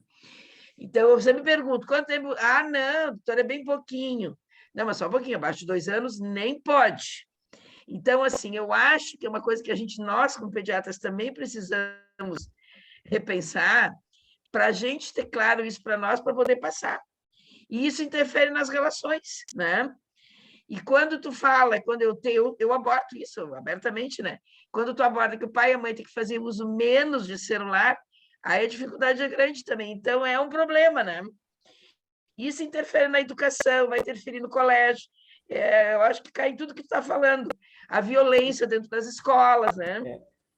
Então, eu sempre me pergunto, quanto tempo? Ah, não, doutora, é bem pouquinho. Não, mas só um pouquinho, abaixo de 2 anos, nem pode. Então, assim, eu acho que é uma coisa que nós, como pediatras, também precisamos repensar para a gente ter claro isso para nós, para poder passar. E isso interfere nas relações, né? E quando tu fala, quando eu abordo isso abertamente, né? Quando tu aborda que o pai e a mãe têm que fazer uso menos de celular, aí a dificuldade é grande também. Então, é um problema, né? Isso interfere na educação, vai interferir no colégio. Eu acho que cai em tudo que tu está falando. A violência dentro das escolas, né?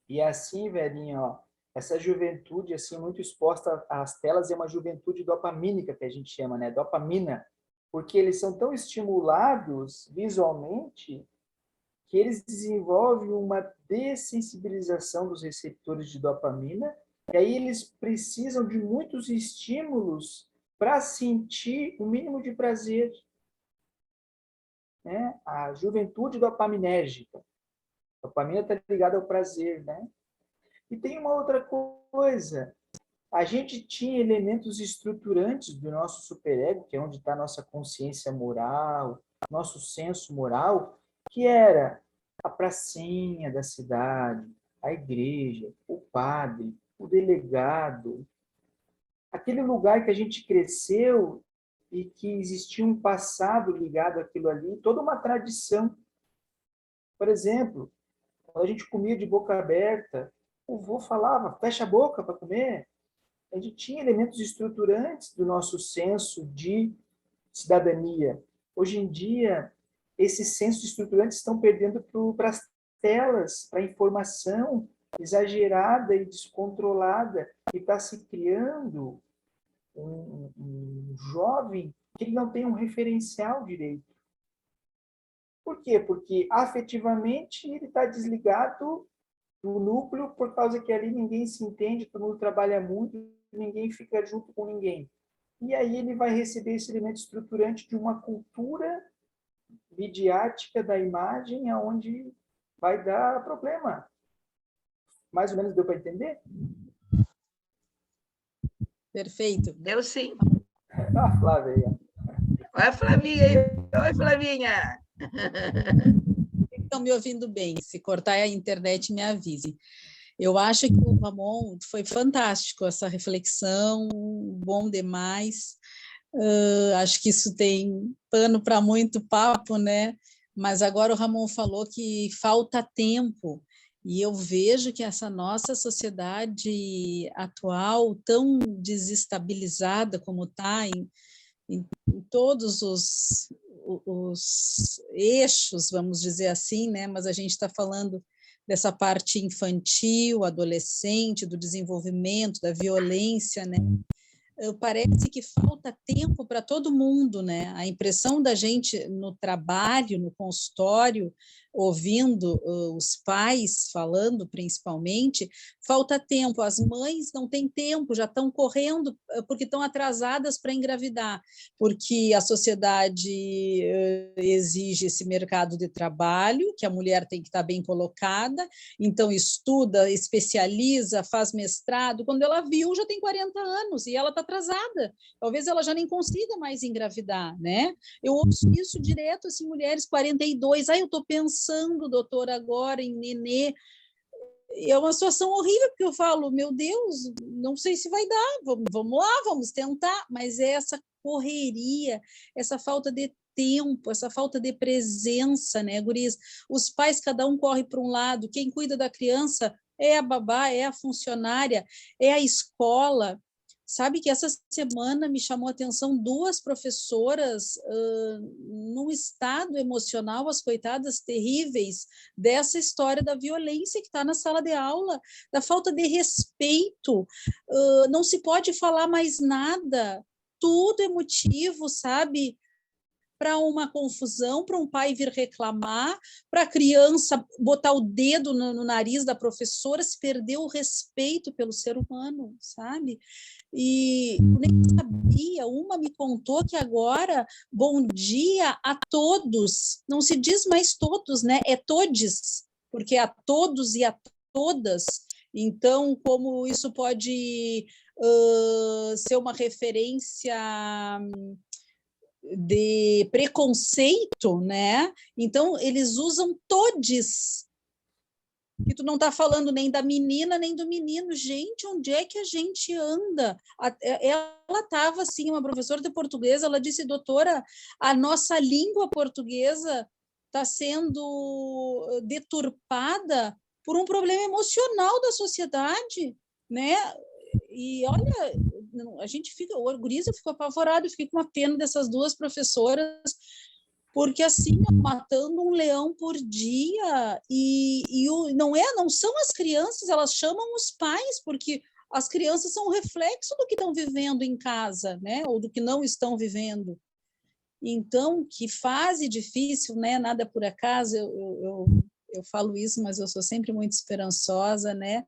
E assim, velhinho, ó, essa juventude assim muito exposta às telas é uma juventude dopamínica, que a gente chama, né? Dopamina, porque eles são tão estimulados visualmente que eles desenvolvem uma dessensibilização dos receptores de dopamina, e aí eles precisam de muitos estímulos para sentir o mínimo de prazer, né? A juventude dopaminérgica. A dopamina está ligada ao prazer, né? E tem uma outra coisa. A gente tinha elementos estruturantes do nosso superego, que é onde está a nossa consciência moral, nosso senso moral, que era a pracinha da cidade, a igreja, o padre, o delegado, aquele lugar que a gente cresceu e que existia um passado ligado àquilo ali, toda uma tradição. Por exemplo, quando a gente comia de boca aberta, o vô falava, fecha a boca para comer. A gente tinha elementos estruturantes do nosso senso de cidadania. Hoje em dia, esses sensos estruturantes estão perdendo para as telas, para a informação exagerada e descontrolada, e está se criando um jovem que ele não tem um referencial direito. Por quê? Porque afetivamente ele está desligado do núcleo por causa que ali ninguém se entende, todo mundo trabalha muito, ninguém fica junto com ninguém. e aí ele vai receber esse elemento estruturante de uma cultura midiática da imagem, aonde vai dar problema. Mais ou menos deu para entender? Perfeito. Deu sim. Ah, Flávia aí. Olha a Flavinha aí. Oi, Flavinha. Estão me ouvindo bem. Se cortar a internet, me avise. Eu acho que o Ramon foi fantástico, essa reflexão, bom demais. Acho que isso tem pano para muito papo, né? Mas agora o Ramon falou que falta tempo. E eu vejo que essa nossa sociedade atual, tão desestabilizada como está, em todos os eixos, vamos dizer assim, né? Mas a gente está falando dessa parte infantil, adolescente, do desenvolvimento, da violência, né? Parece que falta tempo para todo mundo, né? A impressão da gente no trabalho, no consultório, ouvindo os pais falando, principalmente, falta tempo. As mães não têm tempo, já estão correndo porque estão atrasadas para engravidar, porque a sociedade exige esse mercado de trabalho, que a mulher tem que estar bem colocada, então estuda, especializa, faz mestrado. Quando ela viu, já tem 40 anos e ela está atrasada. Talvez ela já nem consiga mais engravidar, né? Eu ouço isso direto, assim, mulheres 42, eu estou pensando, doutor, agora em nenê. É uma situação horrível, porque eu falo, meu Deus, não sei se vai dar, vamos lá, vamos tentar, mas é essa correria, essa falta de tempo, essa falta de presença, né, gurias? Os pais, cada um corre para um lado, quem cuida da criança é a babá, é a funcionária, é a escola. Sabe que essa semana me chamou a atenção 2 professoras num estado emocional, as coitadas, terríveis, dessa história da violência que está na sala de aula, da falta de respeito, não se pode falar mais nada, tudo é motivo, sabe? Para uma confusão, para um pai vir reclamar, para a criança botar o dedo no nariz da professora, se perdeu o respeito pelo ser humano, sabe? E eu nem sabia, uma me contou que agora, bom dia a todos, não se diz mais todos, né? É todes, porque é a todos e a todas. Então, como isso pode ser uma referência de preconceito, né? Então, eles usam todes. E tu não está falando nem da menina, nem do menino. Gente, onde é que a gente anda? Ela estava, assim, uma professora de português, ela disse, doutora, a nossa língua portuguesa está sendo deturpada por um problema emocional da sociedade, né? E olha, a gente fica, o Gurisa ficou apavorado, eu fiquei com uma pena dessas 2 professoras, porque assim, matando um leão por dia, não são as crianças, elas chamam os pais, porque as crianças são um reflexo do que estão vivendo em casa, né? Ou do que não estão vivendo. Então, que fase difícil, né? Nada por acaso, eu falo isso, mas eu sou sempre muito esperançosa, né?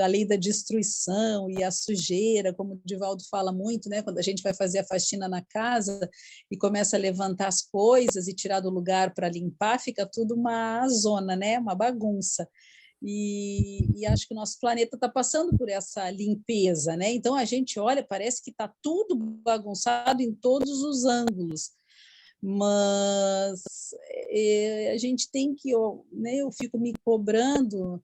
A lei da destruição e a sujeira, como o Divaldo fala muito, né? Quando a gente vai fazer a faxina na casa e começa a levantar as coisas e tirar do lugar para limpar, fica tudo uma zona, né? Uma bagunça. E acho que o nosso planeta está passando por essa limpeza, né? Então a gente olha, parece que está tudo bagunçado em todos os ângulos. Mas a gente tem que, né? Eu fico me cobrando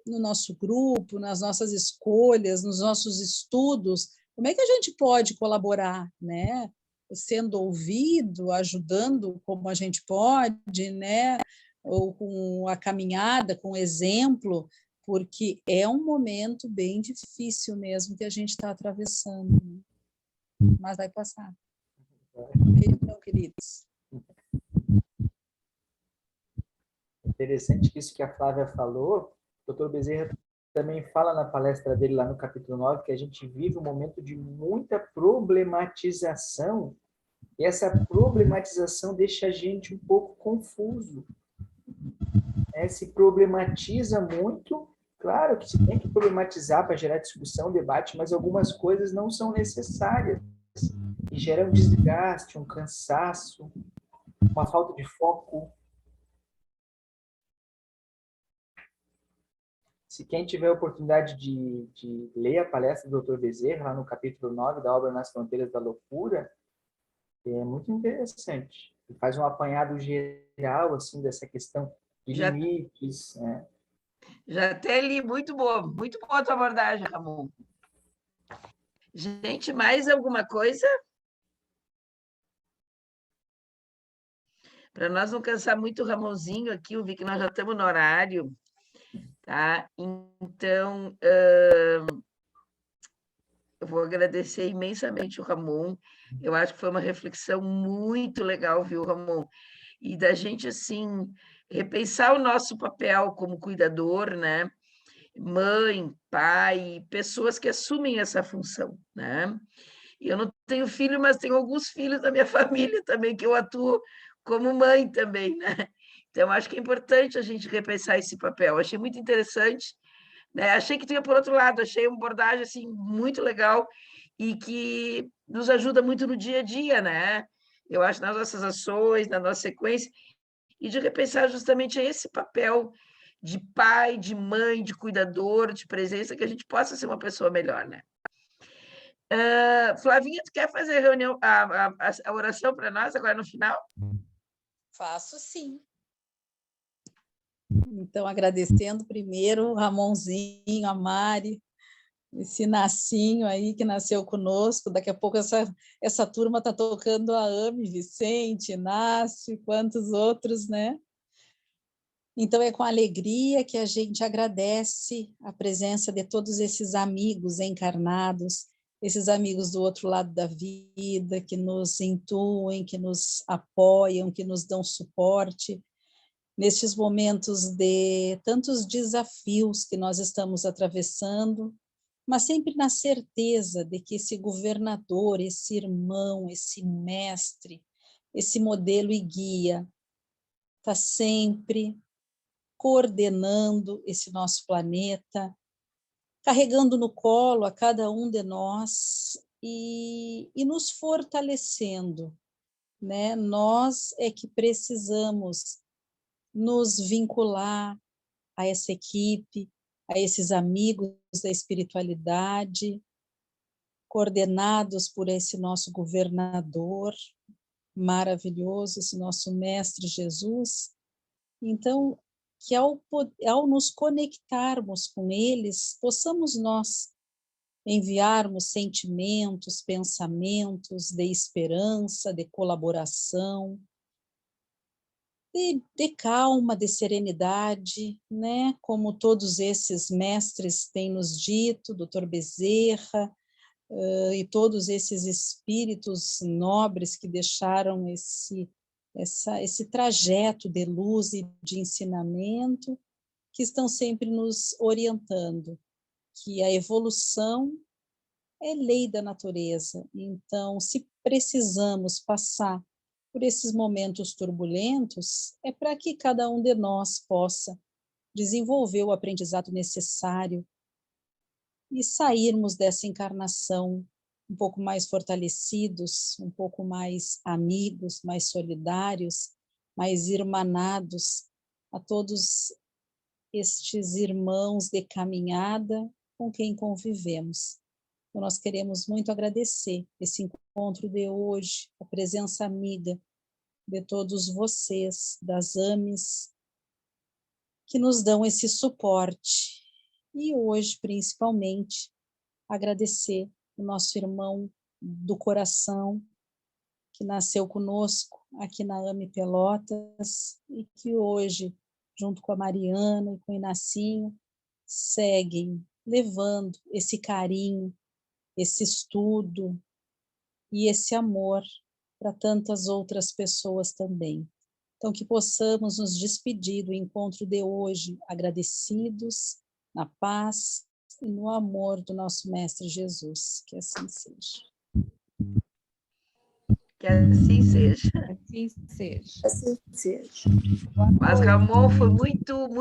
no nosso grupo, nas nossas escolhas, nos nossos estudos, como é que a gente pode colaborar, né? Sendo ouvido, ajudando como a gente pode, né? Ou com a caminhada, com o exemplo, porque é um momento bem difícil mesmo que a gente está atravessando, né? Mas vai passar. Então, queridos. Interessante que isso que a Flávia falou, o Dr. Bezerra também fala na palestra dele lá no capítulo 9, que a gente vive um momento de muita problematização, e essa problematização deixa a gente um pouco confuso. Se problematiza muito, Claro que se tem que problematizar para gerar discussão, debate, mas algumas coisas não são necessárias e geram um desgaste, um cansaço, uma falta de foco. Se quem tiver a oportunidade de ler a palestra do Dr. Bezerra, lá no capítulo 9 da obra Nas Fronteiras da Loucura, é muito interessante. Ele faz um apanhado geral assim, dessa questão de limites. Né? Já até li, muito boa a tua abordagem, Ramon. Gente, mais alguma coisa? Para nós não cansar muito o Ramonzinho aqui, eu vi que nós já estamos no horário, tá? Então, eu vou agradecer imensamente o Ramon. Eu acho que foi uma reflexão muito legal, viu, Ramon? E da gente, assim, repensar o nosso papel como cuidador, né? Mãe, pai, pessoas que assumem essa função, né? Eu não tenho filho, mas tenho alguns filhos da minha família também, que eu atuo como mãe também, né? Então, acho que é importante a gente repensar esse papel. Achei muito interessante, né? Achei que tinha por outro lado, achei uma abordagem assim, muito legal e que nos ajuda muito no dia a dia, né? Eu acho nas nossas ações, na nossa sequência, e de repensar justamente esse papel de pai, de mãe, de cuidador, de presença, que a gente possa ser uma pessoa melhor, né? Flavinha, tu quer fazer a oração para nós agora no final? Faço sim. Então, agradecendo primeiro o Ramonzinho, a Mari, esse Nacinho aí que nasceu conosco. Daqui a pouco essa turma está tocando a Ame, Vicente, Inácio, quantos outros, né? Então, é com alegria que a gente agradece a presença de todos esses amigos encarnados, esses amigos do outro lado da vida, que nos intuem, que nos apoiam, que nos dão suporte, nestes momentos de tantos desafios que nós estamos atravessando, mas sempre na certeza de que esse governador, esse irmão, esse mestre, esse modelo e guia, está sempre coordenando esse nosso planeta, carregando no colo a cada um de nós e nos fortalecendo, né? Nós é que precisamos nos vincular a essa equipe, a esses amigos da espiritualidade, coordenados por esse nosso governador maravilhoso, esse nosso mestre Jesus. Então, que ao nos conectarmos com eles, possamos nós enviarmos sentimentos, pensamentos de esperança, de colaboração, de calma, de serenidade, né? Como todos esses mestres têm nos dito, Dr. Bezerra, e todos esses espíritos nobres que deixaram esse trajeto de luz e de ensinamento, que estão sempre nos orientando, que a evolução é lei da natureza. Então, se precisamos passar por esses momentos turbulentos, é para que cada um de nós possa desenvolver o aprendizado necessário e sairmos dessa encarnação um pouco mais fortalecidos, um pouco mais amigos, mais solidários, mais irmanados a todos estes irmãos de caminhada com quem convivemos. Então, nós queremos muito agradecer esse encontro de hoje, a presença amiga de todos vocês, das AMES, que nos dão esse suporte. E hoje, principalmente, agradecer o nosso irmão do coração, que nasceu conosco aqui na AME Pelotas, e que hoje, junto com a Mariana e com o Inacinho, seguem levando esse carinho, esse estudo e esse amor para tantas outras pessoas também. Então, que possamos nos despedir do encontro de hoje, agradecidos, na paz e no amor do nosso Mestre Jesus. Que assim seja. Que assim seja. Assim seja. Assim seja. Mas, Ramon, foi muito